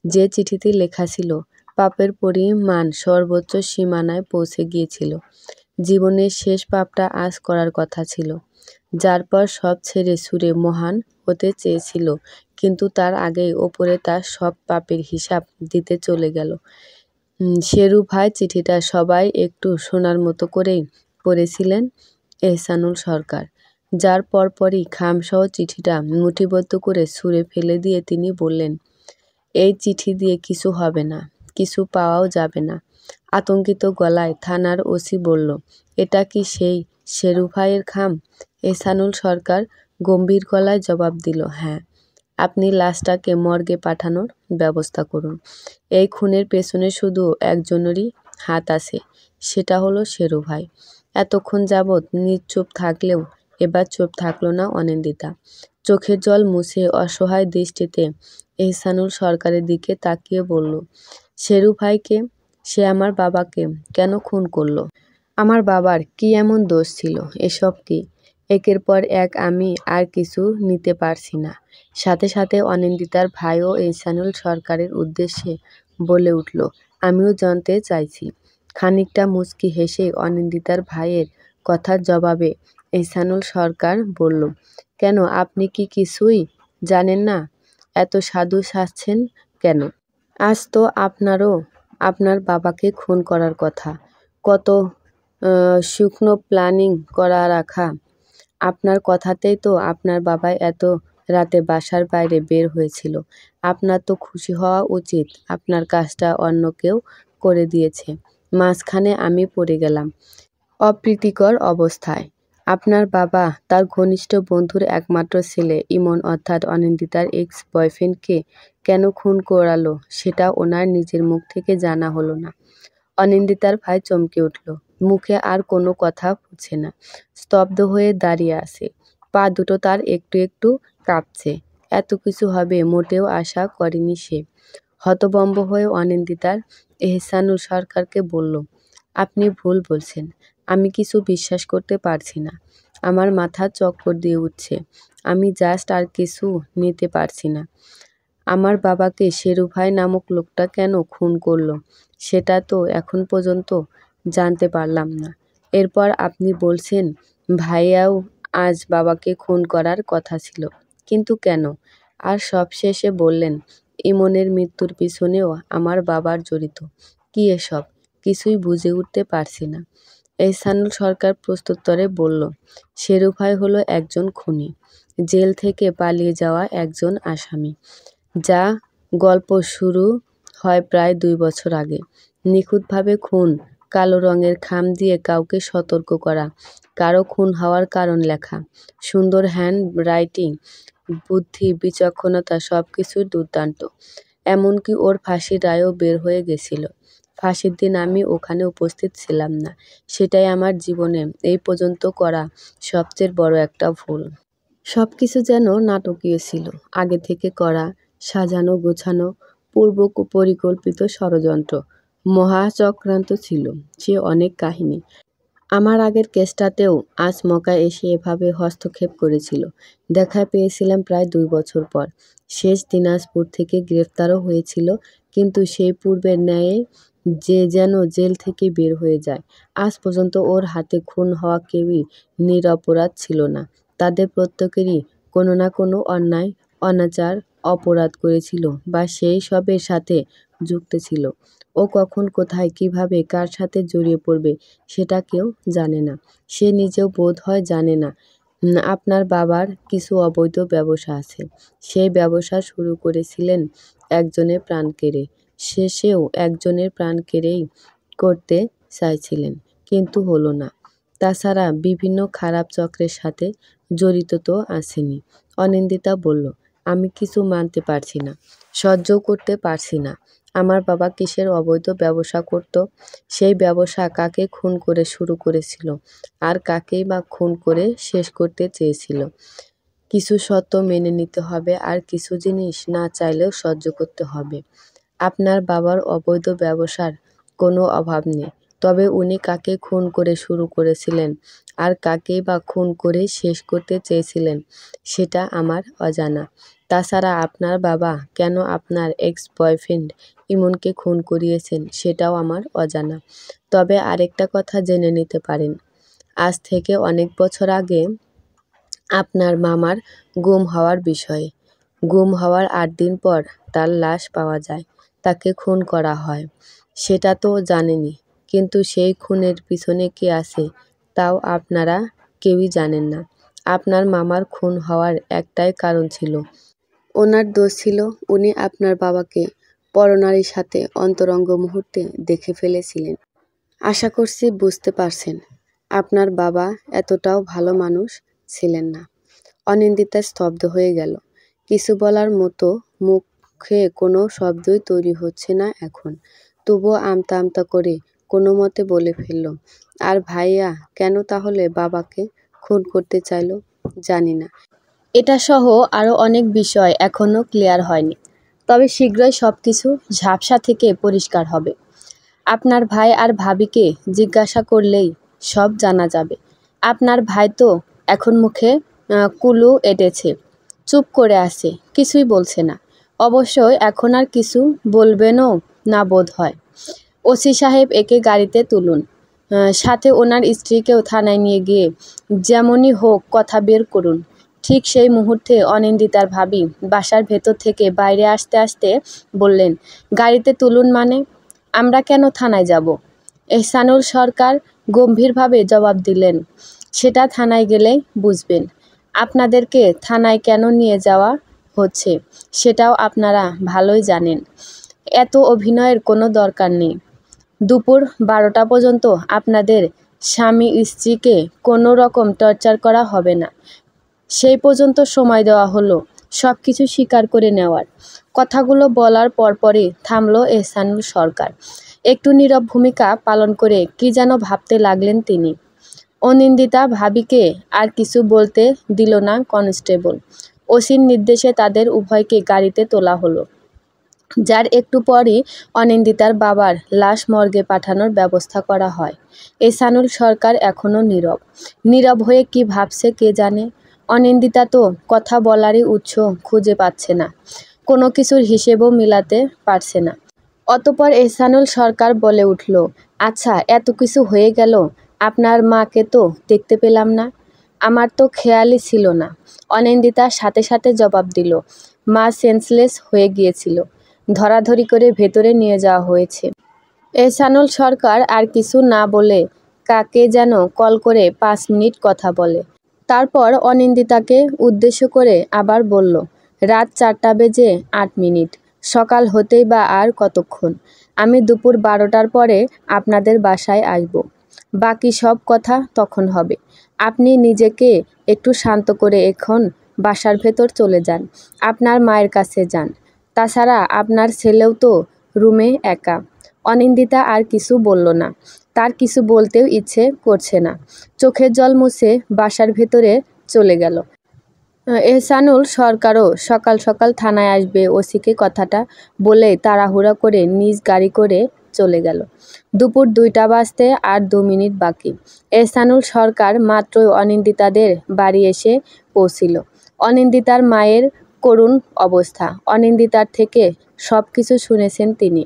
যে চিঠিতে লেখা ছিল, পাপের পরিমাণ সর্বোচ্চ সীমানায় পৌঁছে গিয়েছিল। জীবনের শেষ পাপটা আজ করার কথা ছিল। যার পর সব ছেড়ে ছুড়ে মহান হতে চেয়েছিল, কিন্তু তার আগেই ওপরে তার সব পাপের হিসাব দিতে চলে গেল। শেরু ভাই চিঠিটা সবাই একটু শোনার মতো করেই পড়েছিলেন এহসানুল সরকার। যার পরপরই খামসহ চিঠিটা মুঠিবদ্ধ করে ছুঁড়ে ফেলে দিয়ে তিনি বললেন, এই চিঠি দিয়ে কিছু হবে না, কিছু পাওয়াও যাবে না। আতঙ্কিত গলায় থানার ওসি বলল, এটা কি সেই শেরু ভাইয়ের খাম? এহসানুল সরকার গম্ভীর গলায় জবাব দিল, হ্যাঁ। আপনি লাশটাকে মর্গে পাঠানোর ব্যবস্থা করুন। এই খুনের পেছনে শুধু একজনেরই হাত আছে, সেটা হলো শেরু ভাই। এতক্ষণ যাবৎ নিশ্চুপ থাকলেও এবার চুপ থাকল না অনিন্দিতা। চোখের জল মুছে অসহায় দৃষ্টিতে এহসানুল সরকারের দিকে তাকিয়ে বলল, শেরু ভাইকে? সে আমার বাবাকে কেন খুন করলো? আমার বাবার কি এমন দোষ ছিল? এসব কি? একের পর এক আমি আর কিছু নিতে পারছি না। সাথে সাথে অনিন্দিতার ভাইও এহসানুল সরকারের উদ্দেশ্যে বলে উঠল, আমিও জানতে চাইছি। খানিকটা মুচকি হেসে অনিন্দিতার ভাইয়ের কথার জবাবে এহসানুল সরকার বলল, কেন, আপনি কি কিছুই জানেন না? এত সাধু সাজছেন কেন? আজ তো আপনারও আপনার বাবাকে খুন করার কথা। কত শুকনো প্ল্যানিং করা রাখা। আপনার কথাতেই তো আপনার বাবা এত রাতে বাসার বাইরে বের হয়েছিল। আপনার তো খুশি হওয়া উচিত, আপনার কাজটা অন্য কেউ করে দিয়েছে। মাঝখানে আমি পড়ে গেলাম অপ্রীতিকর অবস্থায়। আপনার বাবা তার ঘনিষ্ঠ বন্ধুর একমাত্র ছেলে ইমন অর্থাৎ অনিন্দিতার এক্স বয়ফ্রেন্ডকে কেন খুন করালো সেটা ওনার নিজের মুখ থেকে জানা হলো না। অনিন্দিতার ভাই চমকে উঠল। মুখে আর কোনো কথা ফুটছে না। স্তব্ধ হয়ে দাঁড়িয়ে আছে। পা দুটো তার একটু একটু কাঁপছে। এত কিছু হবে মোটেও আশা করেনি সে। হতভম্ব হয়ে অনিন্দিতার এহসানুল সরকারকে বলল, আপনি ভুল বলছেন। আমি কিছু বিশ্বাস করতে পারছি না। আমার মাথা চক্কর দিয়ে উঠছে। আমি জাস্ট আর কিছু নিতে পারছি না। আমার বাবাকে শেরু ভাই নামক লোকটা কেন খুন করলো সেটা তো এখন পর্যন্ত জানতে পারলাম না। এরপর আপনি বলছেন ভাইয়াও আজ বাবাকে খুন করার কথা ছিল, কিন্তু কেন? আর সবশেষে বললেন ইমনের মৃত্যুর পিছনেও আমার বাবার জড়িত। কি এসব? কিছুই বুঝে উঠতে পারছি না। এহসানুল সরকার প্রত্যুত্তরে বলল, শেরু ভাই হলো একজন খুনি, জেল থেকে পালিয়ে যাওয়া একজন আসামি। যা গল্প শুরু হয় প্রায় ২ বছর আগে। নিখুঁতভাবে খুন, কালো রঙের খাম দিয়ে কাউকে সতর্ক করা, কারো খুন হওয়ার কারণ লেখা, সুন্দর হ্যান্ড রাইটিং, বুদ্ধি, বিচক্ষণতা সবকিছুই দুর্দান্ত। এমনকি ওর ফাঁসির রায়ও বের হয়ে গেছিল। ফাঁসির দিন আমি ওখানে উপস্থিত ছিলাম না। সেটাই আমার জীবনে এই পর্যন্ত করা সবচেয়ে বড় একটা ভুল। সবকিছু যেন নাটকীয় ছিল, আগে থেকে করা, সাজানো গোছানো, পূর্ব পরিকল্পিত ষড়যন্ত্র। মহাচক্রান্ত ছিল সে অনেক কাহিনী। আমার আগের কেসটাতেও আচমকা এসে এভাবে হস্তক্ষেপ করেছিল। দেখা পেয়েছিলাম প্রায় ২ বছর পর। শেষ দিনাজপুর থেকে গ্রেফতারও হয়েছিল, কিন্তু সেই পূর্বের ন্যায় যে যেন জেল থেকে বের হয়ে যায়। আজ পর্যন্ত ওর হাতে খুন হওয়া কেউই নিরপরাধ ছিল না। তাদের প্রত্যেকেরই কোনো না কোনো অন্যায়, অনাচার, অপরাধ করেছিল বা সেই সবের সাথে যুক্ত ছিল। ও কখন কোথায় কিভাবে কার সাথে জড়িয়ে পড়বে সেটা কেউ জানে না। সে নিজেও বোধ হয় জানে না আপনার বাবার কিছু অবৈধ ব্যবসা আছে। সেই ব্যবসা শুরু করেছিলেন একজনের প্রাণ কেড়ে। শেষেও একজনের প্রাণ কেড়েই করতে চাইছিলেন, কিন্তু হলো না। তাছাড়া বিভিন্ন খারাপ চক্রের সাথে জড়িত তো আছেনই। অনিন্দিতা বলল, আমি কিছু মানতে পারছি না, সহ্যও করতে পারছি না। আমার বাবা কিসের অবৈধ ব্যবসা করত? সেই ব্যবসা কাকে খুন করে শুরু করেছিল, আর কাকেই বা খুন করে শেষ করতে চেয়েছিল? কিছু সত্য মেনে নিতে হবে, আর কিছু জিনিস না চাইলেও সহ্য করতে হবে। আপনার বাবার অবৈধ ব্যবসার কোনো অভাব নেই, তবে উনি কাকে খুন করে শুরু করেছিলেন আর কাকেই বা খুন করে শেষ করতে চেয়েছিলেন সেটা আমার অজানা। তাছাড়া আপনার বাবা কেন আপনার এক্স বয়ফ্রেন্ড ইমনকে খুন করিয়েছেন সেটাও আমার অজানা। তবে আরেকটা কথা জেনে নিতে পারেন, আজ থেকে অনেক বছর আগে আপনার মামার গুম হওয়ার বিষয়ে। গুম হওয়ার ৮ দিন পর তার লাশ পাওয়া যায়, তাকে খুন করা হয়। সেটা তো জানেনই, কিন্তু সেই খুনের পিছনে কে আছে তাও আপনারা কেউই জানেন না। আপনার মামার খুন হওয়ার একটাই কারণ ছিল, ওনার দোষ ছিল উনি আপনার বাবাকে পরনারীর সাথে অন্তরঙ্গ মুহূর্তে দেখে ফেলেছিলেন। আশা করছি বুঝতে পারছেন, আপনার বাবা এতটাও ভালো মানুষ ছিলেন না। অনিন্দিতা স্তব্ধ হয়ে গেল। কিছু বলার মতো মুখে কোনো শব্দই তৈরি হচ্ছে না এখন। তবুও আমতা আমতা করে কোনো মতে বলে ফেলল, আর ভাইয়া কেন তাহলে বাবাকে খুন করতে চাইল? জানি না। এটা সহ আরও অনেক বিষয় এখনও ক্লিয়ার হয়নি, তবে শীঘ্রই সব কিছু ঝাপসা থেকে পরিষ্কার হবে। আপনার ভাই আর ভাবিকে জিজ্ঞাসা করলেই সব জানা যাবে। আপনার ভাই তো এখন মুখে কুলু এঁটেছে, চুপ করে আছে, কিছুই বলছে না। অবশ্যই এখন আর কিছু বলবেনও না বোধ হয়। ওসি সাহেব, একে গাড়িতে তুলুন, সাথে ওনার স্ত্রীকেও থানায় নিয়ে গিয়ে যেমনই হোক কথা বের করুন। ঠিক সেই মুহূর্তে অনিন্দিতার ভাবি বাসার ভেতর থেকে বাইরে আসতে আসতে বললেন, গাড়িতে তুলুন মানে? আমরা কেন থানায় যাব? এহসানুল সরকার গম্ভীরভাবে জবাব দিলেন, সেটা থানায় গেলেই বুঝবেন। আপনাদেরকে থানায় কেন নিয়ে যাওয়া হচ্ছে সেটাও আপনারা ভালোই জানেন। এত অভিনয়ের কোনো দরকার নেই। দুপুর 12টা পর্যন্ত আপনাদের স্বামী স্ত্রীকে কোনো রকম টর্চার করা হবে না। সেই পর্যন্ত সময় দেওয়া হলো সব কিছু স্বীকার করে নেওয়ার। কথাগুলো বলার পরপরই থামল এহসানুল সরকার। একটু নীরব ভূমিকা পালন করে কি যেন ভাবতে লাগলেন তিনি। অনিন্দিতা ভাবিকে আর কিছু বলতে দিল না কনস্টেবল। ওসির নির্দেশে তাদের উভয়কে গাড়িতে তোলা হলো। যার একটু পরই অনিন্দিতার বাবার লাশ মর্গে পাঠানোর ব্যবস্থা করা হয়। এহসানুল সরকার এখনও নীরব। নীরব হয়ে কি ভাবছে কে জানে। অনিন্দিতা তো কথা বলারই উৎস খুঁজে পাচ্ছে না, কোনো কিছুর হিসেবও মিলাতে পারছে না। অতঃপর এহসানুল সরকার বলে উঠল, আচ্ছা, এত কিছু হয়ে গেল, আপনার মাকে তো দেখতে পেলাম না। আমার তো খেয়ালই ছিল না। অনিন্দিতার সাথে সাথে জবাব দিল, মা সেন্সলেস হয়ে গিয়েছিল, ধরাধরি করে ভেতরে নিয়ে যাওয়া হয়েছে। এহসানুল সরকার আর কিছু না বলে কাকে যেন কল করে 5 মিনিট কথা বলে। তারপর অনিন্দিতাকে উদ্দেশ্য করে আবার বলল, রাত 4টা বেজে 8 মিনিট, সকাল হতেই বা আর কতক্ষণ? আমি দুপুর 12টার পরে আপনাদের বাসায় আসব। বাকি সব কথা তখন হবে। আপনি নিজেকে একটু শান্ত করে এখন বাসার ভেতর চলে যান, আপনার মায়ের কাছে যান। তাছাড়া আপনার ছেলেও তো রুমে একা। অনিন্দিতা আর কিছু বলল না, তার কিছু বলতেও ইচ্ছে করছে না। চোখের জল মুছে বাসার ভেতরে চলে গেল। এহসানুল সরকারও সকাল সকাল থানায় আসবে ওসিকে কথাটা বলে তাড়াহুড়া করে নিজ গাড়ি করে চলে গেল। দুপুর 2টা বাজতে আর 2 মিনিট বাকি। এহসানুল সরকার মাত্রই অনিন্দিতাদের বাড়ি এসে পৌঁছিল। অনিন্দিতার মায়ের করুণ অবস্থা। অনিন্দিতার থেকে সব কিছু শুনেছেন তিনি।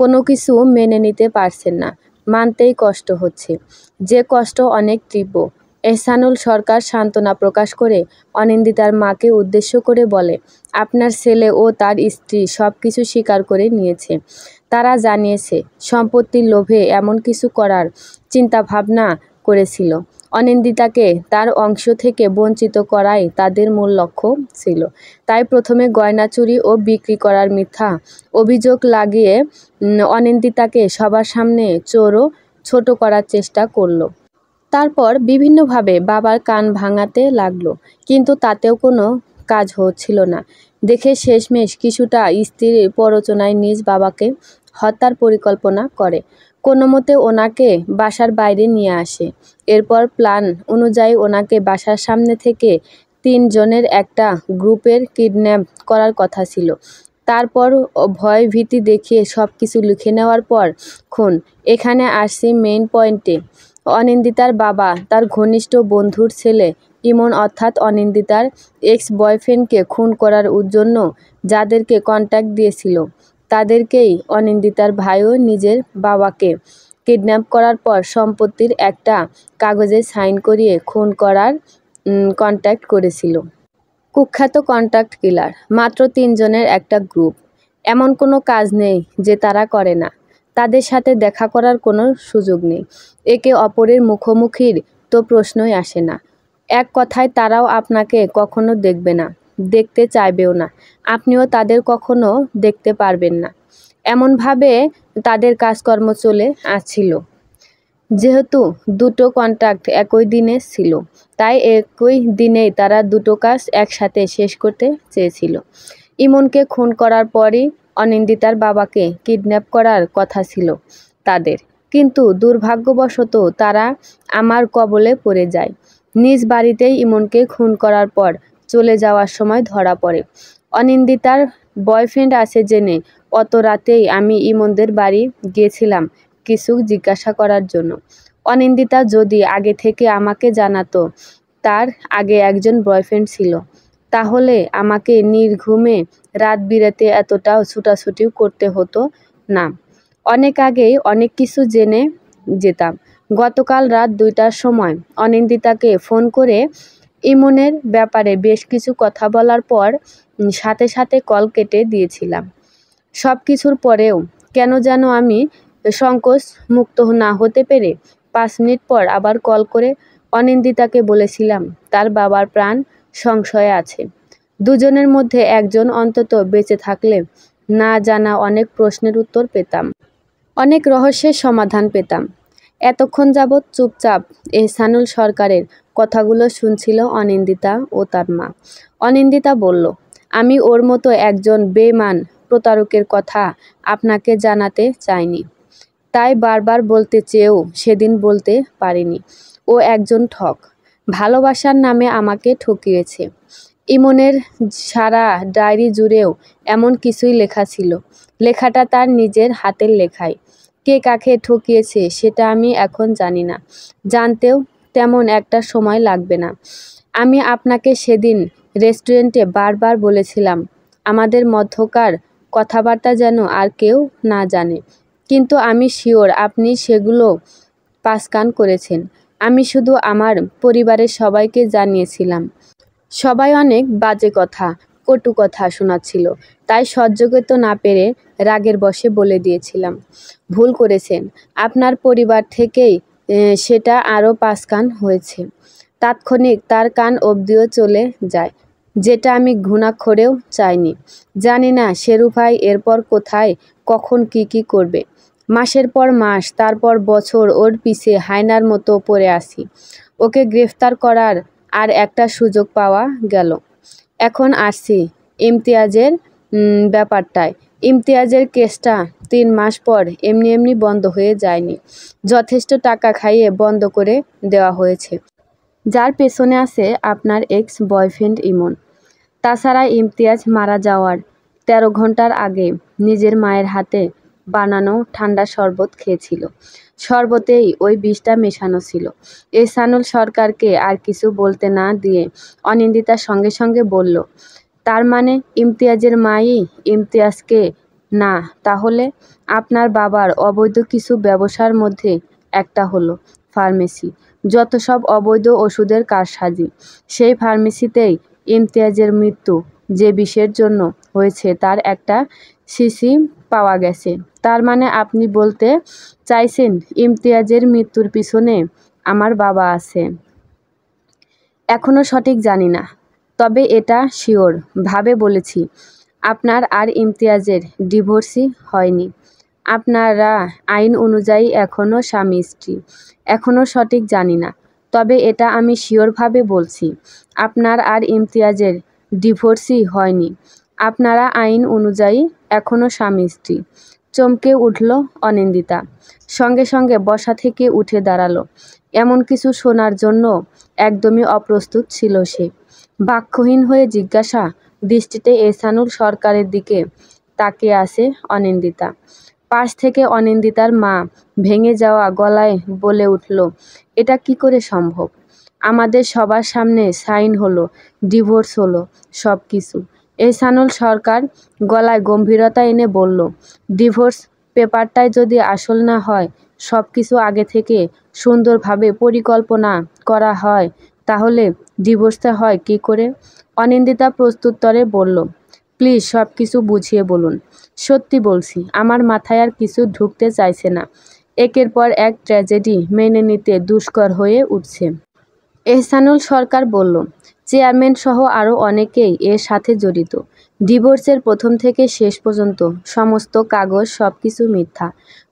কোনো কিছু মেনে নিতে পারছেন না, মানতেই কষ্ট হচ্ছে। যে কষ্ট অনেক তীব্র, এহসানুল সরকার সান্ত্বনা প্রকাশ করে অনিন্দিতার মাকে উদ্দেশ্য করে বলে, আপনার ছেলে ও তার স্ত্রী সব কিছু স্বীকার করে নিয়েছে। তারা জানিয়েছে সম্পত্তির লোভে এমন কিছু করার চিন্তাভাবনা করেছিল। অনিন্দিতাকে তার অংশ থেকে বঞ্চিত করাই তাদের মূল লক্ষ্য ছিল। তাই প্রথমে গয়না চুরি ও বিক্রি করার মিথ্যা অভিযোগ লাগিয়ে অনিন্দিতাকে সবার সামনে চোর ও ছোট করার চেষ্টা করলো। তারপর বিভিন্নভাবে বাবার কান ভাঙাতে লাগলো, কিন্তু তাতেও কোনো কাজ হচ্ছিল না দেখে শেষমেশ কিছুটা স্ত্রীর প্ররোচনায় নিজ বাবাকে হত্যার পরিকল্পনা করে। কোনোমতে ওনাকে বাসার বাইরে নিয়ে আসে। এরপর প্ল্যান অনুযায়ী ওনাকে বাসার সামনে থেকে 3 জনের একটা গ্রুপের কিডন্যাপ করার কথা ছিল। তারপর ভয় ভীতি দেখিয়ে সব কিছু লিখে নেওয়ার পর খুন। এখানে আসছি মেইন পয়েন্টে। অনিন্দিতার বাবা তার ঘনিষ্ঠ বন্ধুর ছেলে ইমন অর্থাৎ অনিন্দিতার এক্স বয়ফ্রেন্ডকে খুন করার জন্য যাদেরকে কন্ট্যাক্ট দিয়েছিল তাদেরকেই অনিন্দিতার ভাইও নিজের বাবাকে কিডন্যাপ করার পর সম্পত্তির একটা কাগজে সাইন করিয়ে খুন করার কন্ট্যাক্ট করেছিল। কুখ্যাত কন্ট্যাক্ট কিলার মাত্র 3 জনের একটা গ্রুপ। এমন কোনো কাজ নেই যে তারা করে না। তাদের সাথে দেখা করার কোনো সুযোগ নেই। একে অপরের মুখোমুখির তো প্রশ্নই আসে না। এক কথায় তারাও আপনাকে কখনো দেখবে না, দেখতে চাইবেও না। আপনিও তাদের কখনো দেখতে পারবেন না। এমনভাবে তাদের কাজকর্ম চলে আসছিল। যেহেতু দুটো কন্ট্রাক্ট একই দিনে ছিল, তাই একই দিনেই তারা দুটো কাজ একসাথে শেষ করতে চেয়েছিল। ইমনকে খুন করার পরই অনিন্দিতার বাবাকে কিডন্যাপ করার কথা ছিল তাদের, কিন্তু দুর্ভাগ্যবশত তারা আমার কবলে পড়ে যায়। নিজ বাড়িতেই ইমনকে খুন করার পর চলে যাওয়ার সময় ধরা পড়ে। অনিন্দিতার বয়ফ্রেন্ড আছে জেনে অত রাতেই আমি ইমনদের বাড়ি গিয়েছিলাম কিছু জিজ্ঞাসা করার জন্য। অনিন্দিতা যদি আগে থেকে আমাকে জানাতো তার আগে একজন বয়ফ্রেন্ড ছিল, তাহলে আমাকে নির্ঘুমে রাত বিরাতে এতটাও ছুটাছুটিও করতে হতো না। অনেক আগেই অনেক কিছু জেনে যেতাম। গতকাল রাত 2টার সময় অনিন্দিতাকে ফোন করে ইমনের ব্যাপারে বেশ কিছু কথা বলার পর সাথে সাথে কল কেটে দিয়েছিলাম। সব কিছুর পরেও কেন যেন আমি সংকোচ মুক্ত না হতে পেরে 5 মিনিট পর আবার কল করে অনিন্দিতাকে বলেছিলাম তার বাবার প্রাণ সংশয়ে আছে। দুজনের মধ্যে একজন অন্তত বেঁচে থাকলে না জানা অনেক প্রশ্নের উত্তর পেতাম, অনেক রহস্যের সমাধান পেতাম। এতক্ষণ যাবৎ চুপচাপ এহসানুল সরকারের কথাগুলো শুনছিল অনিন্দিতা ও তার মা। অনিন্দিতা বলল, আমি ওর মতো একজন বেঈমান প্রতারকের কথা আপনাকে জানাতে চাইনি। তাই বারবার বলতে চেয়েও সেদিন বলতে পারিনি। ও একজন ঠক। ভালোবাসার নামে আমাকে ঠকিয়েছে। ইমনের সারা ডায়েরি জুড়েও এমন কিছুই লেখা ছিল। লেখাটা তার নিজের হাতের লেখাই। কে কাকে ঠকিয়েছে সেটা আমি এখন জানি না। জানতেও তেমন একটা সময় লাগবে না। আমি আপনাকে সেদিন রেস্টুরেন্টে বারবার বলেছিলাম আমাদের মধ্যকার কথাবার্তা যেন আর কেউ না জানে, কিন্তু আমি শিওর আপনি সেগুলো পাসকান করেছেন। আমি শুধু আমার পরিবারের সবাইকে জানিয়েছিলাম। সবাই অনেক বাজে কথা, কটু কথা শোনাচ্ছিল, তাই সহ্য করতে না পেরে রাগের বশে বলে দিয়েছিলাম। ভুল করেছেন। আপনার পরিবার থেকেই সেটা আরও 5 কান হয়েছে। তাৎক্ষণিক তার কান অবধিও চলে যায়, যেটা আমি ঘুণাক্ষরেও চাইনি। জানি না শেরু ভাই এরপর কোথায় কখন কি করবে। মাসের পর মাস, তারপর বছর ওর পিছে হায়নার মতো পড়ে আছি। ওকে গ্রেফতার করার আর একটা সুযোগ পাওয়া গেল। এখন আসছি ইমতিয়াজের ব্যাপারটায়। ইমতিয়াজের কেসটা 3 মাস পর এমনি বন্ধ হয়ে যায়নি। যথেষ্ট টাকা খাইয়ে বন্ধ করে দেওয়া হয়েছে, যার পেছনে আছে আপনার এক্স বয়ফ্রেন্ড ইমন। তাছাড়া ইমতিয়াজ মারা যাওয়ার 13 ঘন্টার আগে নিজের মায়ের হাতে বানানো ঠান্ডা শরবত খেয়েছিল। শরবতেই ওই বিষটা মেশানো ছিল। এহসানুল সরকারকে আর কিছু বলতে না দিয়ে অনিন্দিতা সঙ্গে সঙ্গে বলল, তার মানে ইমতিয়াজের মাই ইমতিয়াজকে না, তাহলে আপনার বাবার অবৈধ কিছু ব্যবসার মধ্যে একটা হলো ফার্মেসি, যত সব অবৈধ ওষুধের কারসাজি। সেই ফার্মেসিতেই ইমতিয়াজের মৃত্যু যে বিষের জন্য হয়েছে তার একটা শিশি পাওয়া গেছে। তার মানে আপনি বলতে চাইছেন ইমতিয়াজের মৃত্যুর পিছনে আমার বাবা আছে? এখনও সঠিক জানি না, তবে এটা শিওর ভাবে বলেছি আপনার আর ইমতিয়াজের ডিভোর্সই হয়নি। আপনারা আইন অনুযায়ী এখনও স্বামী স্ত্রী। এখনও সঠিক জানি না, তবে এটা আমি শিওরভাবে বলছি আপনার আর ইমতিয়াজের ডিভোর্সই হয়নি। আপনারা আইন অনুযায়ী এখনও স্বামী স্ত্রী। চমকে উঠল অনিন্দিতা। সঙ্গে সঙ্গে বসা থেকে উঠে দাঁড়ালো। এমন কিছু শোনার জন্য একদমই অপ্রস্তুত ছিল সে। বাক্যহীন হয়ে জিজ্ঞাসা দৃষ্টিতে এহসানুল সরকারের দিকে তাকিয়ে আছে অনিন্দিতা। পাশ থেকে অনিন্দিতার মা ভেঙে যাওয়া গলায় বলে উঠল, এটা কি করে সম্ভব? আমাদের সবার সামনে সাইন হলো, ডিভোর্স হলো, সব কিছু। এহসানুল সরকার গলায় গম্ভীরতা এনে বলল, ডিভোর্স পেপারটাই যদি আসল না হয়, সব কিছু আগে থেকে সুন্দরভাবে পরিকল্পনা করা হয়, তাহলে ডিভোর্সটা হয় কী করে? অনিন্দিতা প্রস্তুতরে বলল, প্লিজ সব কিছু বুঝিয়ে বলুন। সত্যি বলছি, আমার মাথায় আর কিছু ঢুকতে চাইছে না। একের পর এক ট্র্যাজেডি মেনে নিতে দুষ্কর হয়ে উঠছে। এহসানুল সরকার বলল, চেয়ারম্যান সহ আরও অনেকেই এর সাথে জড়িত। ডিভোর্সের প্রথম থেকে শেষ পর্যন্ত সমস্ত কাগজ সবকিছু মিথ্যা।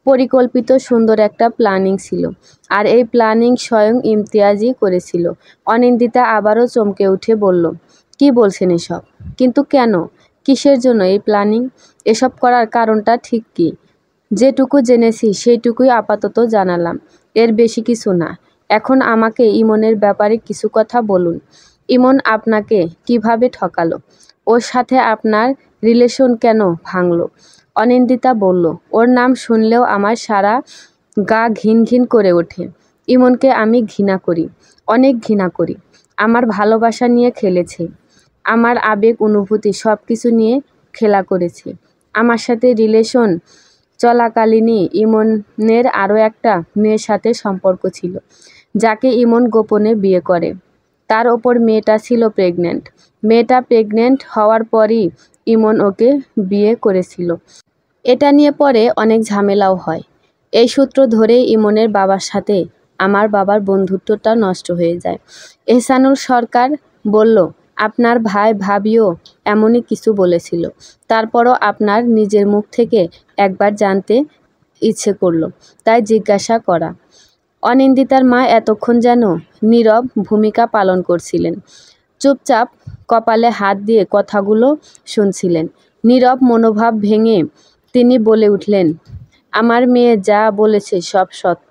পরিকল্পিত সুন্দর একটা প্ল্যানিং ছিল, আর এই প্ল্যানিং স্বয়ং ইমতিয়াজই করেছিল। অনিন্দিতা আবারও চমকে উঠে বলল, কি বলছেন এসব? কিন্তু কেন? কিসের জন্য এই প্ল্যানিং? এসব করার কারণটা ঠিক কী? যেটুকু জেনেছি সেইটুকুই আপাতত জানালাম, এর বেশি কিছু না। এখন আমাকে ইমনের ব্যাপারে কিছু কথা বলুন। ইমন আপনাকে কিভাবে ঠকালো? ওর সাথে আপনার রিলেশন কেন ভাঙলো? অনিন্দিতা বলল, ওর নাম শুনলেও আমার সারা গা ঘিন ঘিন করে ওঠে। ইমনকে আমি ঘৃণা করি, অনেক ঘৃণা করি। আমার ভালোবাসা নিয়ে খেলেছে, আমার আবেগ অনুভূতি সব কিছু নিয়ে খেলা করেছে। আমার সাথে রিলেশন চলাকালীনই ইমনের আরও একটা মেয়ের সাথে সম্পর্ক ছিল, যাকে ইমন গোপনে বিয়ে করে। তার ওপর মেয়েটা ছিল প্রেগন্যান্ট। মেয়েটা প্রেগন্যান্ট হওয়ার পরই ইমন ওকে বিয়ে করেছিল। এটা নিয়ে পরে অনেক ঝামেলাও হয়। এই সূত্র ধরেই ইমনের বাবার সাথে আমার বাবার বন্ধুত্বটা নষ্ট হয়ে যায়। এহসানুল সরকার বলল, আপনার ভাই ভাবিও এমনই কিছু বলেছিল। তারপরও আপনার নিজের মুখ থেকে একবার জানতে ইচ্ছে করলো, তাই জিজ্ঞাসা করা। অনিন্দিতার মা এতক্ষণ যেন নীরব ভূমিকা পালন করছিলেন। চুপচাপ কপালে হাত দিয়ে কথাগুলো শুনছিলেন। নীরব মনোভাব ভেঙে তিনি বলে উঠলেন, আমার মেয়ে যা বলেছে সব সত্য।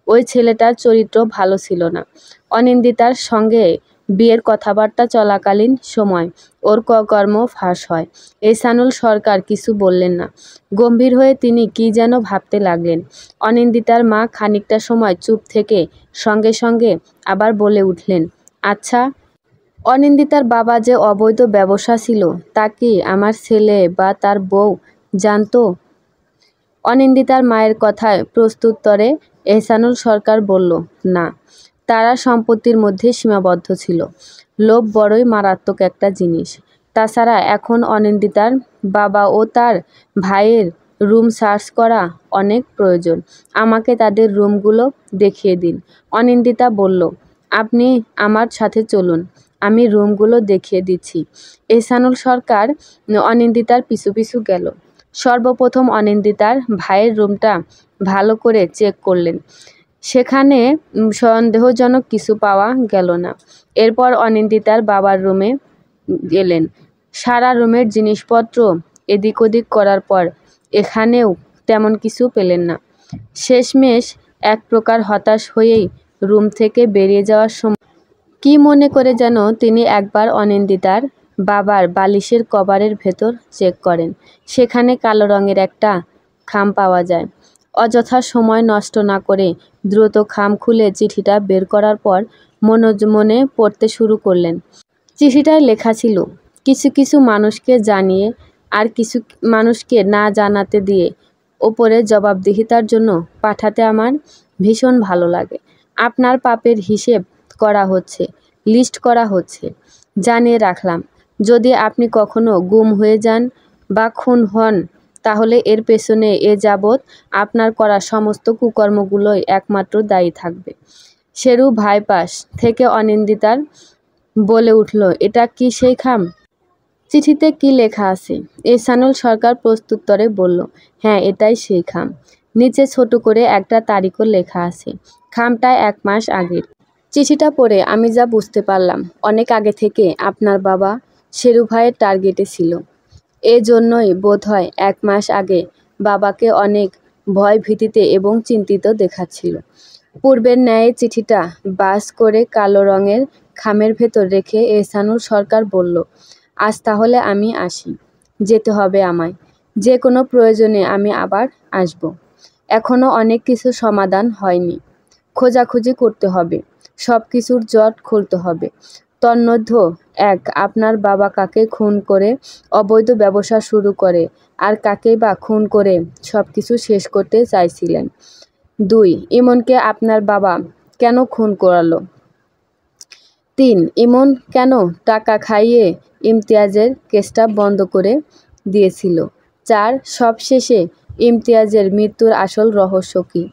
ওই ছেলেটার চরিত্র ভালো ছিল না। অনিন্দিতার সঙ্গে বিয়ের কথাবার্তা চলাকালীন সময় ওর কর্ম ফাঁস হয়। এহসানুল সরকার কিছু বললেন না। গম্ভীর হয়ে তিনি কি যেন ভাবতে লাগলেন। অনিন্দিতার মা খানিকটা সময় চুপ থেকে সঙ্গে সঙ্গে আবার বলে উঠলেন, আচ্ছা, অনিন্দিতার বাবা যে অবৈধ ব্যবসা ছিল তা কি আমার ছেলে বা তার বউ জানতো? অনিন্দিতার মায়ের কথায় প্রস্তুতরে এহসানুল সরকার বলল, না, তারা সম্পত্তির মধ্যে সীমাবদ্ধ ছিল। লোভ বড়ই মারাত্মক একটা জিনিস। তাছাড়া এখন অনিন্দিতার বাবা ও তার ভাইয়ের রুম সার্চ করা অনেক প্রয়োজন। আমাকে তাদের রুমগুলো দেখিয়ে দিন। অনিন্দিতা বলল, আপনি আমার সাথে চলুন, আমি রুমগুলো দেখিয়ে দিচ্ছি। এহসানুল সরকার অনিন্দিতার পিছু পিছু গেল। সর্বপ্রথম অনিন্দিতার ভাইয়ের রুমটা ভালো করে চেক করলেন। সেখানে সন্দেহজনক কিছু পাওয়া গেল না। এরপর অনিন্দিতার বাবার রুমে গেলেন। সারা রুমের জিনিসপত্র এদিক ওদিক করার পর এখানেও তেমন কিছু পেলেন না। শেষমেশ এক প্রকার হতাশ হয়েই রুম থেকে বেরিয়ে যাওয়ার সময় কি মনে করে যেন তিনি একবার অনিন্দিতার বাবার বালিশের কভারের ভেতর চেক করেন। সেখানে কালো রঙের একটা খাম পাওয়া যায়। অযথা সময় নষ্ট না করে দ্রুত খাম খুলে চিঠিটা বের করার পর মনে পড়তে শুরু করলেন। চিঠিটায় লেখা ছিল, কিছু কিছু মানুষকে জানিয়ে আর কিছু মানুষকে না জানাতে দিয়ে ওপরে জবাবদিহিতার জন্য পাঠাতে আমার ভীষণ ভালো লাগে। আপনার পাপের হিসেব করা হচ্ছে, লিস্ট করা হচ্ছে। জানিয়ে রাখলাম, যদি আপনি কখনো গুম হয়ে যান বা খুন হন, তাহলে এর পেছনে এ যাবৎ আপনার করা সমস্ত কুকর্মগুলোই একমাত্র দায়ী থাকবে। শেরু ভাইপাস থেকে অনিন্দিতার বলে উঠল, এটা কি সেই খাম? চিঠিতে কি লেখা আছে? এহসানুল সরকার প্রত্যুত্তরে বলল, হ্যাঁ, এটাই সেই খাম। নিচে ছোট করে একটা তারিখও লেখা আছে। খামটা 1 মাস আগের। চিঠিটা পড়ে আমি যা বুঝতে পারলাম, অনেক আগে থেকে আপনার বাবা শেরু ভাইয়ের টার্গেটে ছিল। এজন্যই বোধহয় 1 মাস আগে বাবাকে অনেক ভয় ভীতিতে এবং চিন্তিত দেখাচ্ছিল। পূর্বের ন্যায় চিঠিটা বাস করে কালো রঙের খামের ভেতর রেখে এহসানুল সরকার বলল, আজ তাহলে আমি আসি। যেতে হবে আমায়। যে কোনো প্রয়োজনে আমি আবার আসব। এখনো অনেক কিছু সমাধান হয়নি। খোঁজাখুঁজি করতে হবে। সব কিছুর জট খুলতে হবে। তন্মধ্যে 1, আপনার বাবা কাকে খুন করে অবৈধ ব্যবসা শুরু করে আর কাকেই বা খুন করে সব কিছু শেষ করতে চাইছিলেন। 2, ইমনকে আপনার বাবা কেন খুন করালো? 3, ইমন কেন টাকা খাইয়ে ইমতিয়াজের কেসটা বন্ধ করে দিয়েছিল? 4, সবশেষে ইমতিয়াজের মৃত্যুর আসল রহস্য কী?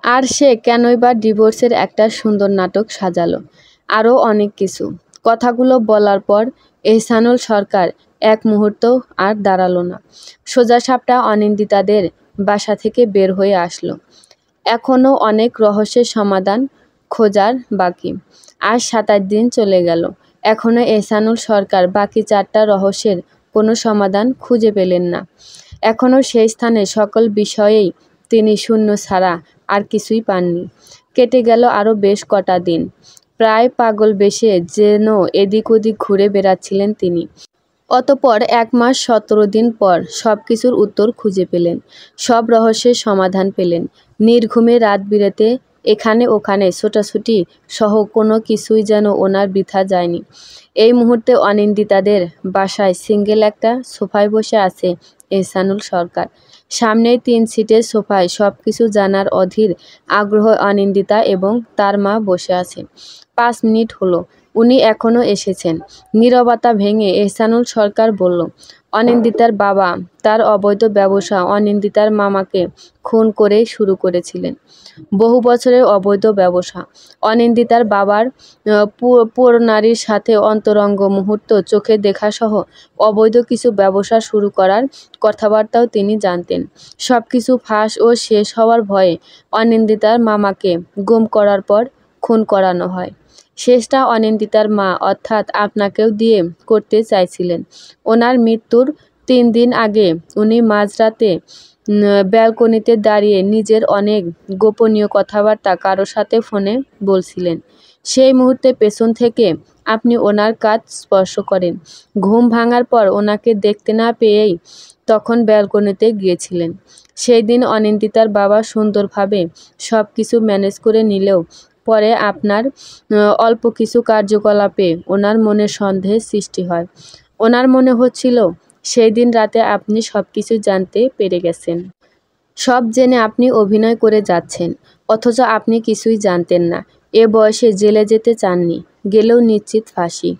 আর সে কেনই বা ডিভোর্সের একটা সুন্দর নাটক সাজালো? আরও অনেক কিছু। কথাগুলো বলার পর এহসানুল সরকার এক মুহূর্ত আর দাঁড়ালো না। সোজাসাপটা অনিন্দিতাদের বাসা থেকে বের হয়ে আসলো। এখনও অনেক রহস্যের সমাধান খোঁজার বাকি। আজ 27 দিন চলে গেল। এখনও এহসানুল সরকার বাকি 4টা রহস্যের কোনো সমাধান খুঁজে পেলেন না। এখনও সেই স্থানে সকল বিষয়েই তিনি শূন্য ছাড়া আর কিছুই পাননি। কেটে গেল আরও বেশ কটা দিন। প্রায় পাগল বেশে যেন এদিক ওদিক ঘুরে বেড়াচ্ছিলেন তিনি। অতঃপর 1 মাস 17 দিন পর সব কিছুর উত্তর খুঁজে পেলেন। সব রহস্যের সমাধান পেলেন। নির্ঘুমে রাত বিরেতে এখানে ওখানে ছোটাছুটি সহ কোনো কিছুই যেন ওনার বৃথা যায়নি। এই মুহূর্তে অনিন্দিতাদের বাসায় সিঙ্গেল একটা সোফায় বসে আছে এহসানুল সরকার। সামনেই 3 সিটের সোফায় সব কিছু জানার অধীর আগ্রহ অনিন্দিতা এবং তার মা বসে আছে। 5 মিনিট হলো, উনি এখনও এসেছেন। নীরবতা ভেঙে এহসানুল সরকার বলল, অনিন্দিতার বাবা তার অবৈধ ব্যবসা অনিন্দিতার মামাকে খুন করেই শুরু করেছিলেন। বহু বছরের অবৈধ ব্যবসা। অনিন্দিতার বাবার পরনারীর সাথে অন্তরঙ্গ মুহূর্ত চোখে দেখাসহ অবৈধ কিছু ব্যবসা শুরু করার কথাবার্তাও তিনি জানতেন। সব কিছু ফাঁস ও শেষ হওয়ার ভয়ে অনিন্দিতার মামাকে গুম করার পর খুন করানো হয়। শেষটা অনিন্দিতার মা অর্থাৎ আপনাকেও দিয়ে করতে চাইছিলেন। ওনার মৃত্যুর 3 দিন আগে উনি মাঝরাতে ব্যালকনিতে দাঁড়িয়ে নিজের অনেক গোপনীয় কথাবার্তা কারো সাথে ফোনে বলছিলেন। সেই মুহূর্তে পেছন থেকে আপনি ওনার কাঁধ স্পর্শ করেন। ঘুম ভাঙার পর ওনাকে দেখতে না পেয়েই তখন ব্যালকনিতে গিয়েছিলেন। সেই দিন অনিন্দিতার বাবা সুন্দরভাবে সব কিছু ম্যানেজ করে নিলেও পরে আপনার অল্প কিছু কার্যকলাপে ওনার মনে সন্দেহের সৃষ্টি হয়। ওনার মনে হচ্ছিল সেই দিন রাতে আপনি সব কিছু জানতে পেরে গেছেন। সব জেনে আপনি অভিনয় করে যাচ্ছেন, অথচ আপনি কিছুই জানতেন না। এ বয়সে জেলে যেতে চাননি, গেলেও নিশ্চিত ফাঁসি।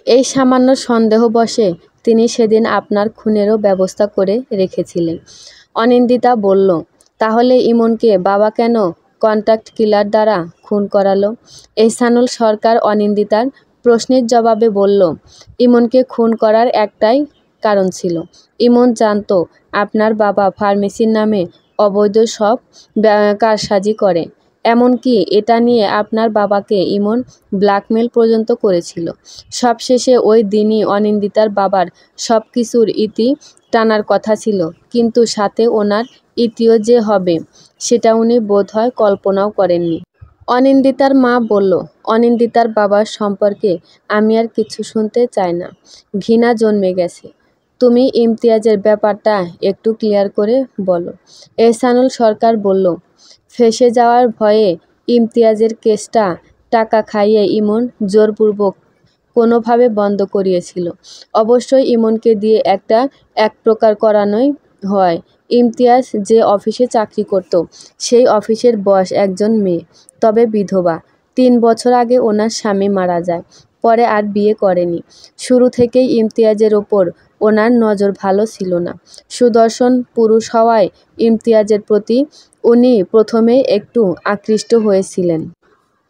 এই সামান্য সন্দেহবশে তিনি সেদিন আপনার খুনেরও ব্যবস্থা করে রেখেছিলেন। অনিন্দিতা বলল, তাহলে ইমনকে বাবা কেন কন্ট্রাক্ট কিলার দ্বারা খুন করালো? এহসানুল সরকার অনিন্দিতার প্রশ্নের জবাবে বলল, ইমনকে খুন করার একটাই কারণ ছিল। ইমন জানত আপনার বাবা ফার্মেসির নামে অবৈধ সব কারসাজি করে। এমনকি এটা নিয়ে আপনার বাবাকে ইমন ব্ল্যাকমেল পর্যন্ত করেছিল। সবশেষে ওই দিনই অনিন্দিতার বাবার সব কিছুর ইতি টানার কথা ছিল, কিন্তু সাথে ওনার ইতিও যে হবে সেটা উনি বোধহয় কল্পনাও করেননি। অনিন্দিতার মা বলল, অনিন্দিতার বাবার সম্পর্কে আমি আর কিছু শুনতে চাই না। ঘৃণা জন্মে গেছে। তুমি ইমতিয়াজের ব্যাপারটা একটু ক্লিয়ার করে বলো। এহসানুল সরকার বলল, ফেঁসে যাওয়ার ভয়ে ইমতিয়াজের কেসটা টাকা খাইয়ে ইমন জোরপূর্বক কোনোভাবে বন্ধ করিয়েছিল। অবশ্যই ইমনকে দিয়ে এক প্রকার করানোই হয়। ইমতিয়াজ যে অফিসে চাকরি করত সেই অফিসের বস একজন মেয়ে, তবে বিধবা। 3 বছর আগে ওনার স্বামী মারা যায়, পরে আর বিয়ে করেনি। শুরু থেকেই ইমতিয়াজের ওপর ওনার নজর ভালো ছিল না। সুদর্শন পুরুষ হওয়ায় ইমতিয়াজের প্রতি উনি প্রথমে একটু আকৃষ্ট হয়েছিলেন।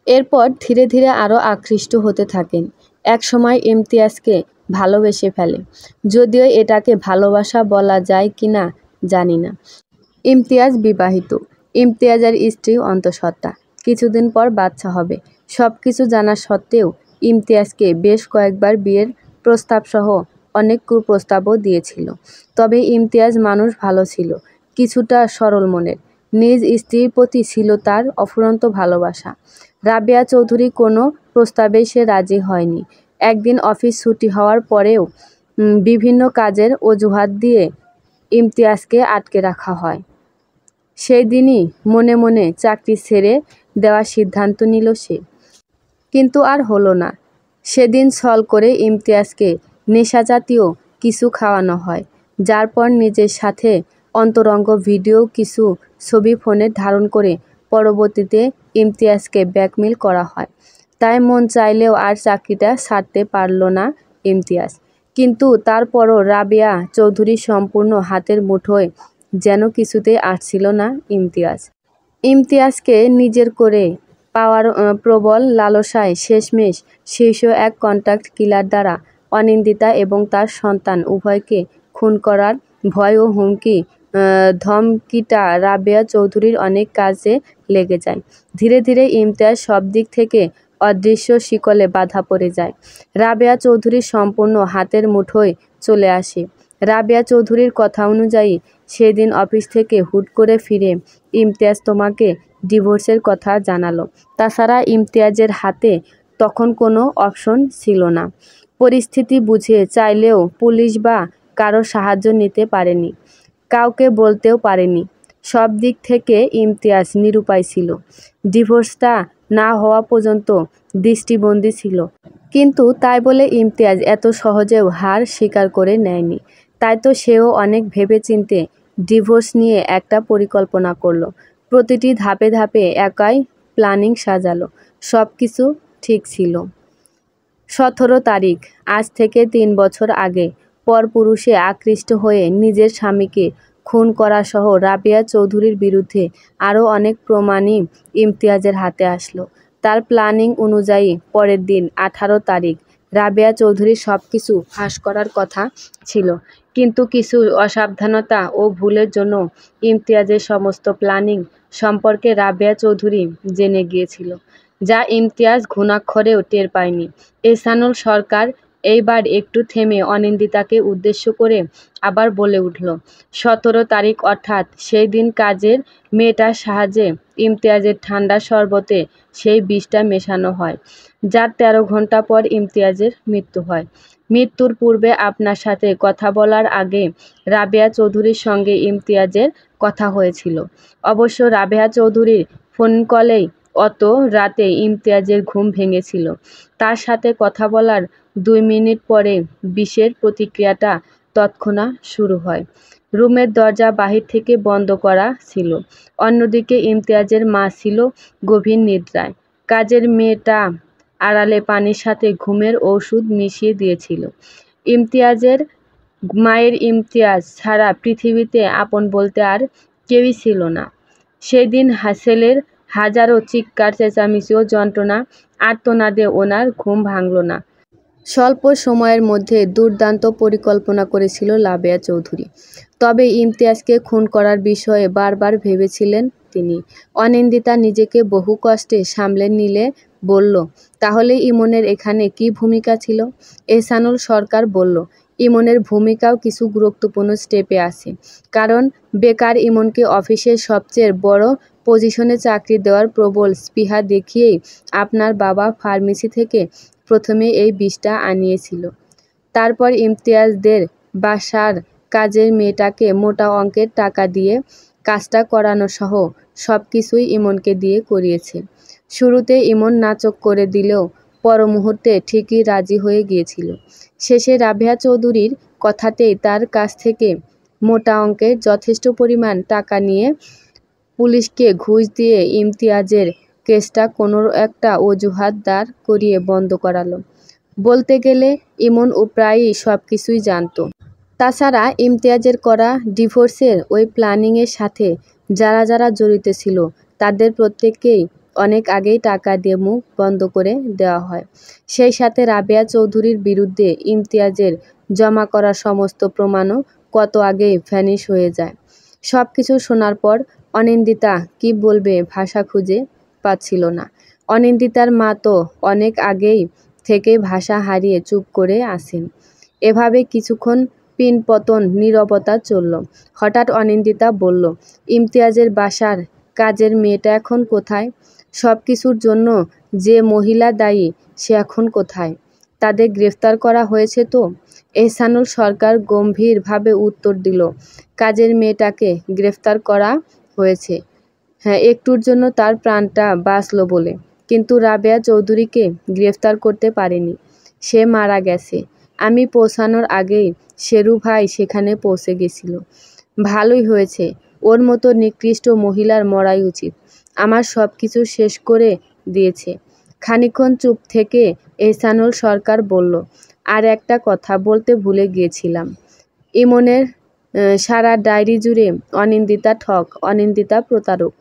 এরপর ধীরে ধীরে আরও আকৃষ্ট হতে থাকেন। একসময় ইমতিয়াজকে ভালোবেসে ফেলে, যদিও এটাকে ভালোবাসা বলা যায় কিনা জানি না। ইমতিয়াজ বিবাহিত। ইমতিয়াজের স্ত্রী অন্তঃসত্ত্বা। কিছুদিন পর বাচ্চা হবে। সব কিছু জানা সত্ত্বেও ইমতিয়াজকে বেশ কয়েকবার বিয়ের প্রস্তাবসহ অনেক কুপ্রস্তাবও দিয়েছিল। তবে ইমতিয়াজ মানুষ ভালো ছিল, কিছুটা সরল মনের। নিজ স্ত্রীর প্রতি ছিল তার অফুরন্ত ভালোবাসা। রাবেয়া চৌধুরী কোনো প্রস্তাবেই সে রাজি হয়নি। একদিন অফিস ছুটি হওয়ার পরেও বিভিন্ন কাজের অজুহাত দিয়ে ইমতিয়াজকে আটকে রাখা হয়। সেই দিনই মনে মনে চাকরি ছেড়ে দেওয়ার সিদ্ধান্ত নিল সে। কিন্তু আর হলো না। সেদিন ছল করে ইমতিয়াজকে নেশাজাতীয় কিছু খাওয়ানো হয়, যার পর নিজের সাথে অন্তরঙ্গ ভিডিও কিছু ছবি ফোনে ধারণ করে পরবর্তীতে ইমতিয়াজকে ব্ল্যাকমেল করা হয়। তাই মন চাইলেও আর চাকরিটা ছাড়তে পারল না ইমতিয়াজ। কিন্তু তারপরও রাবেয়া চৌধুরীর সম্পূর্ণ হাতের মুঠোয় যেন কিছুতেই আসছিল না ইমতিয়াজ। ইমতিয়াজকে নিজের করে পাওয়ার প্রবল লালসায় শেষমেশ শীর্ষ এক কন্ট্রাক্ট কিলার দ্বারা অনিন্দিতা এবং তার সন্তান উভয়কে খুন করার ভয় ও হুমকি ধমকিটা রাবেয়া চৌধুরীর অনেক কাজে লেগে যায়। ধীরে ধীরে ইমতিয়াজ সব দিক থেকে অদৃশ্য শিকলে বাঁধা পড়ে যায়। রাবেয়া চৌধুরীর সম্পূর্ণ হাতের মুঠোয় চলে আসে। রাবেয়া চৌধুরীর কথা অনুযায়ী সেদিন অফিস থেকে হুট করে ফিরে ইমতিয়াজ তোমাকে ডিভোর্সের কথা জানালো। তাছাড়া ইমতিয়াজের হাতে তখন কোনো অপশন ছিল না। পরিস্থিতি বুঝে চাইলেও পুলিশ বা কারো সাহায্য নিতে পারেনি, কাউকে বলতেও পারেনি। সব দিক থেকে ইমতিয়াজ নিরুপায় ছিল। ডিভোর্সটা না হওয়া পর্যন্ত দৃষ্টিবন্দী ছিল। কিন্তু তাই বলে ইমতিয়াজ এত সহজেও হার স্বীকার করে নেয়নি। তাই তো সেও অনেক ভেবেচিন্তে ডিভোর্স নিয়ে একটা পরিকল্পনা করলো। প্রতিটি ধাপে ধাপে একাই প্ল্যানিং সাজালো। সব কিছু ঠিক ছিল। 17 তারিখ, আজ থেকে 3 বছর আগে পরপুরুষে আকৃষ্ট হয়ে নিজের স্বামীকে খুন করাসহ রাবেয়া চৌধুরীর বিরুদ্ধে আরও অনেক প্রমাণই ইমতিয়াজের হাতে আসলো। তার প্ল্যানিং অনুযায়ী পরের দিন 18 তারিখ রাবেয়া চৌধুরীর সব কিছু ফাঁস করার কথা ছিল, কিন্তু কিছু অসাবধানতা ও ভুলের জন্য ইমতিয়াজের সমস্ত প্ল্যানিং সম্পর্কে রাবেয়া চৌধুরী জেনে গিয়েছিল, যা ইমতিয়াজ ঘুণাক্ষরেও টের পায়নি। এহসানুল সরকার এইবার একটু থেমে অনিন্দিতাকে উদ্দেশ্য করে আবার বলে উঠল, 17 তারিখ অর্থাৎ সেই দিন কাজের মেয়েটার সাহায্যে ইমতিয়াজের ঠান্ডা শরবতে সেই বিষটা মেশানো হয়, যার 13 ঘন্টা পর ইমতিয়াজের মৃত্যু হয়। মৃত্যুর পূর্বে আপনার সাথে কথা বলার আগে রাবেয়া চৌধুরীর সঙ্গে ইমতিয়াজের কথা হয়েছিল। অবশ্য রাবেয়া চৌধুরীর ফোন কলেই অত রাতে ইমতিয়াজের ঘুম ভেঙেছিল। তার সাথে কথা বলার 2 মিনিট পরে বিষের প্রতিক্রিয়াটা তৎক্ষণাৎ শুরু হয়। রুমের দরজা বাহির থেকে বন্ধ করা ছিল। অন্যদিকে ইমতিয়াজের মা ছিল গভীর নিদ্রায়। কাজের মেয়েটা আড়ালে পানির সাথে ঘুমের ঔষধ মিশিয়ে দিয়েছিল। ইমতিয়াজের মায়ের ইমতিয়াজ ছাড়া পৃথিবীতে আপন বলতে আর কেউই ছিল না। সেই দিন ছেলের হাজারো চিৎকার চেঁচামেচি ও যন্ত্রণা আর্তনাদে ওনার ঘুম ভাঙল না। স্বল্প সময়ের মধ্যে দুর্দান্ত পরিকল্পনা করেছিল রাবেয়া চৌধুরী। তবে ইমতিয়াজকে খুন করার বিষয়ে বারবার ভেবেছিলেন তিনি। অনিন্দিতা নিজেকে বহু কষ্টে সামলে নিলে বলল, তাহলে ইমনের এখানে কী ভূমিকা ছিল? এহসানুল সরকার বলল, ইমনের ভূমিকাও কিছু গুরুত্বপূর্ণ স্টেপে আছে। কারণ বেকার ইমনকে অফিসের সবচেয়ে বড় পজিশনে চাকরি দেওয়ার প্রবল স্পৃহা দেখিয়েই আপনার বাবা ফার্মেসি থেকে প্রথমে এই বিষটা আনিয়েছিল। তারপর ইমতিয়াজদের বাসার কাজের মেয়েটাকে মোটা অঙ্কের টাকা দিয়ে কাজটা করানো সহ সব কিছুই ইমনকে দিয়ে করিয়েছে। শুরুতে ইমন নাচক করে দিলেও পর মুহূর্তে ঠিকই রাজি হয়ে গিয়েছিল। শেষে রাবেয়া চৌধুরীর কথাতেই তার কাছ থেকে মোটা অঙ্কের যথেষ্ট পরিমাণ টাকা নিয়ে পুলিশকে ঘুষ দিয়ে ইমতিয়াজের কেসটা কোনো একটা অজুহাত দাঁড় করিয়ে বন্ধ করালো। বলতে গেলে ইমন ও প্রায়ই সব কিছুই জানতো। তাছাড়া ইমতিয়াজের করা ডিভোর্সের ওই প্ল্যানিংয়ের সাথে যারা যারা জড়িত ছিল তাদের প্রত্যেককেই অনেক আগেই টাকা দিয়ে মুখ বন্ধ করে দেওয়া হয়। সেই সাথে রাবেয়া চৌধুরীর বিরুদ্ধে ইমতিয়াজের জমা করা সমস্ত প্রমাণও কত আগেই ভ্যানিশ হয়ে যায়। সব কিছু শোনার পর অনিন্দিতা কি বলবে ভাষা খুঁজে পাচ্ছিল না। অনিন্দিতার মা তো অনেক আগেই থেকে ভাষা হারিয়ে চুপ করে আছেন। এভাবে কিছুক্ষণ পিনপতন নীরবতা চলল। হঠাৎ অনিন্দিতা বলল, ইমতিয়াজের বাসার কাজের মেয়েটা এখন কোথায়? সব কিছুর জন্য যে মহিলা দায়ী সে এখন কোথায়? তাদের গ্রেফতার করা হয়েছে তো? এহসানুল সরকার গম্ভীরভাবে উত্তর দিল, কাজের মেয়েটাকে গ্রেফতার করা হয়েছে। হ্যাঁ, একটুর জন্য তার প্রাণটা বাঁচল বলে, কিন্তু রাবেয়া চৌধুরীকে গ্রেফতার করতে পারেনি। সে মারা গেছে। আমি পৌঁছানোর আগেই শেরু ভাই সেখানে পৌঁছে গেছিল। ভালোই হয়েছে, ওর মতো নিকৃষ্ট মহিলার মরাই উচিত। আমার সব কিছু শেষ করে দিয়েছে। খানিকক্ষণ চুপ থেকে এহসানুল সরকার বলল, আর একটা কথা বলতে ভুলে গিয়েছিলাম। ইমনের সারা ডায়েরি জুড়ে অনিন্দিতা ঠক, অনিন্দিতা প্রতারক,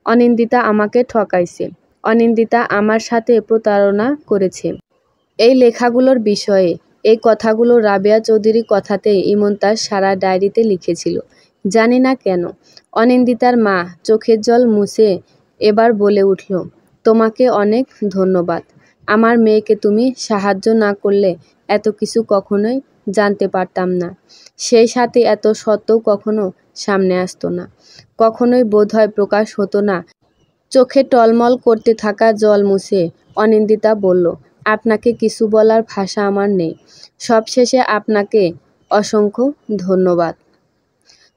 অনিন্দিতা আমাকে ঠকাইছে, অনিন্দিতা আমার সাথে প্রতারণা করেছে। এই লেখাগুলোর বিষয়ে এই কথাগুলো রাবেয়া চৌধুরীর কথাতেই ইমন তার সারা ডায়েরিতে লিখেছিল। জানি না কেন। অনিন্দিতার মা চোখের জল মুছে এবার বলে উঠল, তোমাকে অনেক ধন্যবাদ। আমার মেয়েকে তুমি সাহায্য না করলে এত কিছু কখনোই জানতে পারতাম না। সেই সাথে এত সত্ত্বেও কখনো সামনে আসতো না, কখনোই বোধহয় প্রকাশ হতো না। চোখে টলমল করতে থাকা জল মুছে অনিন্দিতা বলল, আপনাকে কিছু বলার ভাষা আমার নেই। সবশেষে আপনাকে অসংখ্য ধন্যবাদ।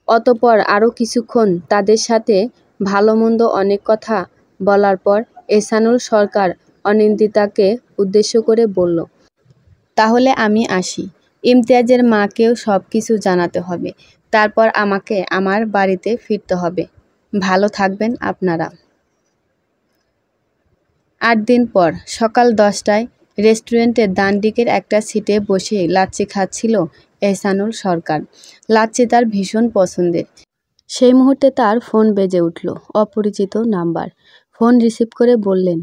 অতঃপর আরও কিছুক্ষণ তাদের সাথে ভালো মন্দ অনেক কথা বলার পর এহসানুল সরকার অনিন্দিতাকে উদ্দেশ্য করে বলল, তাহলে আমি আসি। ইমতিয়াজের মাকেও সব কিছু জানাতে হবে। তারপর আমাকে আমার বাড়িতে ফিরতে হবে। ভালো থাকবেন আপনারা। ৮ দিন পর সকাল 10টায় রেস্টুরেন্টের ডান দিকের একটা সিটে বসে লাচ্ছি খাচ্ছিল এহসানুল সরকার। লাচ্ছি তার ভীষণ পছন্দের। সেই মুহূর্তে তার ফোন বেজে উঠল। অপরিচিত নাম্বার। ফোন রিসিভ করে বললেন,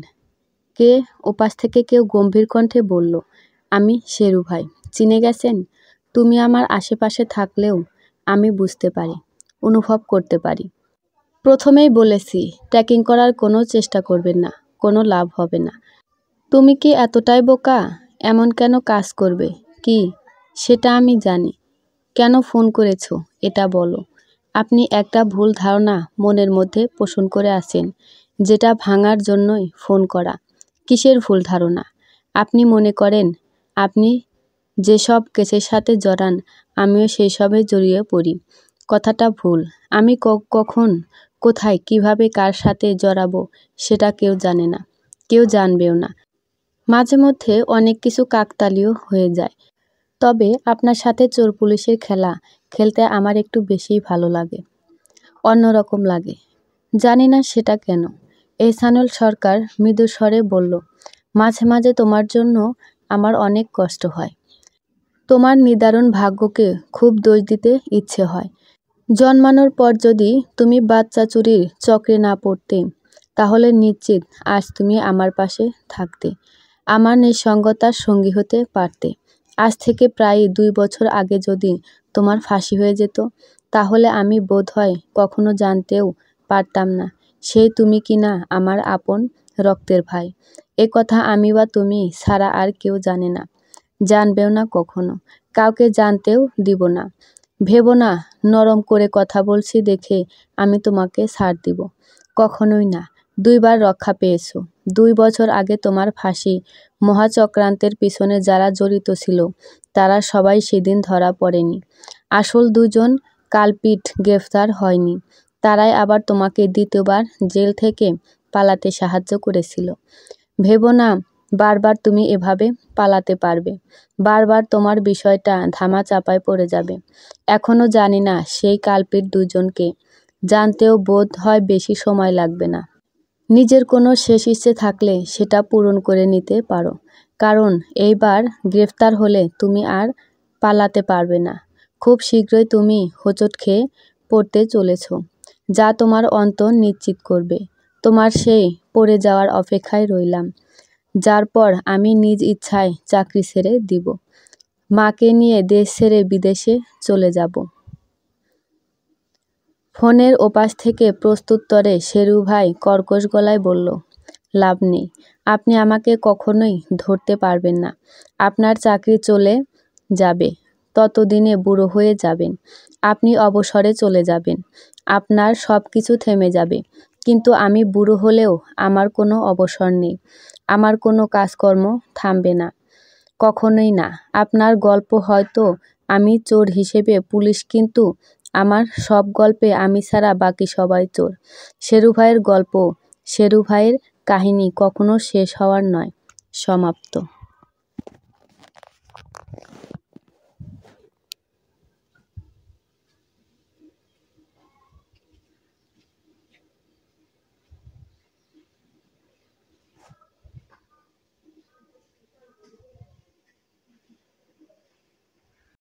কে? ওপাশ থেকে কেউ গম্ভীর কণ্ঠে বলল, আমি শেরু ভাই। চিনে গেছেন? তুমি আমার আশেপাশে থাকলেও আমি বুঝতে পারি, অনুভব করতে পারি। প্রথমেই বলেছি, ট্র্যাকিং করার কোনো চেষ্টা করবেন না, কোনো লাভ হবে না। তুমি কি এতটাই বোকা? এমন কেন কাজ করবে? কি সেটা আমি জানি। কেন ফোন করেছো এটা বলো। আপনি একটা ভুল ধারণা মনের মধ্যে পোষণ করে আছেন, যেটা ভাঙার জন্যই ফোন করা। কিসের ভুল ধারণা? আপনি মনে করেন আপনি যেসব কেসের সাথে জড়ান আমিও সেই সবে জড়িয়ে পড়ি। কথাটা ভুল। আমি কখন, কোথায়, কিভাবে, কার সাথে জড়াবো সেটা কেউ জানে না, কেউ জানবেও না। মাঝে মধ্যে অনেক কিছু কাকতালীয় হয়ে যায়। তবে আপনার সাথে চোর পুলিশের খেলা খেলতে আমার একটু বেশিই ভালো লাগে, অন্যরকম লাগে। জানি না সেটা কেন। এহসানুল সরকার মৃদু স্বরে বলল, মাঝে মাঝে তোমার জন্য আমার অনেক কষ্ট হয়। তোমার নিদারুণ ভাগ্যকে খুব দোষ দিতে ইচ্ছে হয়। জন্মানোর পর যদি তুমি বাচ্চা চুরির চক্রে না পড়তে, তাহলে নিশ্চিত আজ তুমি আমার পাশে থাকতে, আমার নিঃসঙ্গতার সঙ্গী হতে পারতে। আজ থেকে প্রায় 2 বছর আগে যদি তোমার ফাঁসি হয়ে যেত, তাহলে আমি বোধহয় কখনো জানতেও পারতাম না সেই তুমি কিনা আমার আপন রক্তের ভাই। এ কথা আমি বা তুমি ছাড়া আর কেউ জানে না, জানবেও না কখনো, কাউকে জানতেও দিব না। ভেবো না নরম করে কথা বলছি দেখে আমি তোমাকে ছাড় দিব, কখনোই না। 2 বার রক্ষা পেয়েছো। 2 বছর আগে তোমার ফাঁসি মহাচক্রান্তের পিছনে যারা জড়িত ছিল তারা সবাই সেদিন ধরা পড়েনি। আসল 2 জন কালপিট গ্রেফতার হয়নি। তারাই আবার তোমাকে দ্বিতীয়বার জেল থেকে পালাতে সাহায্য করেছিল। ভেবো না বারবার তুমি এভাবে পালাতে পারবে, বারবার তোমার বিষয়টা ধামাচাপায় পড়ে যাবে। এখনও জানি না সেই কালপিট দুজনকে, জানতেও বোধ হয় বেশি সময় লাগবে না। নিজের কোনো শেষ ইচ্ছে থাকলে সেটা পূরণ করে নিতে পারো, কারণ এইবার গ্রেফতার হলে তুমি আর পালাতে পারবে না। খুব শীঘ্রই তুমি হোঁচট খেয়ে পড়তে চলেছ, যা তোমার অন্ত নিশ্চিত করবে। তোমার সেই পড়ে যাওয়ার অপেক্ষায় রইলাম, যার পর আমি নিজ ইচ্ছায় চাকরি ছেড়ে দিব, মাকে নিয়ে দেশ ছেড়ে বিদেশে চলে যাব। ফোনের ওপাশ থেকে প্রত্যুত্তরে শেরু ভাই কর্কশ গলায় বলল, লাভ নেই, আপনি আমাকে কখনোই ধরতে পারবেন না। আপনার চাকরি চলে যাবে, ততদিনে বুড়ো হয়ে যাবেন, আপনি অবসরে চলে যাবেন, আপনার সব কিছু থেমে যাবে। কিন্তু আমি বুড়ো হলেও আমার কোনো অবসর নেই, আমার কোনো কাজকর্ম থামবে না, কখনোই না। আপনার গল্প হয়তো আমি চোর হিসেবে পুলিশ, কিন্তু আমার সব গল্পে আমি ছাড়া বাকি সবাই চোর। শেরু ভাইয়ের গল্প, শেরু ভাইয়ের কাহিনী কখনো শেষ হওয়ার নয়, সমাপ্ত।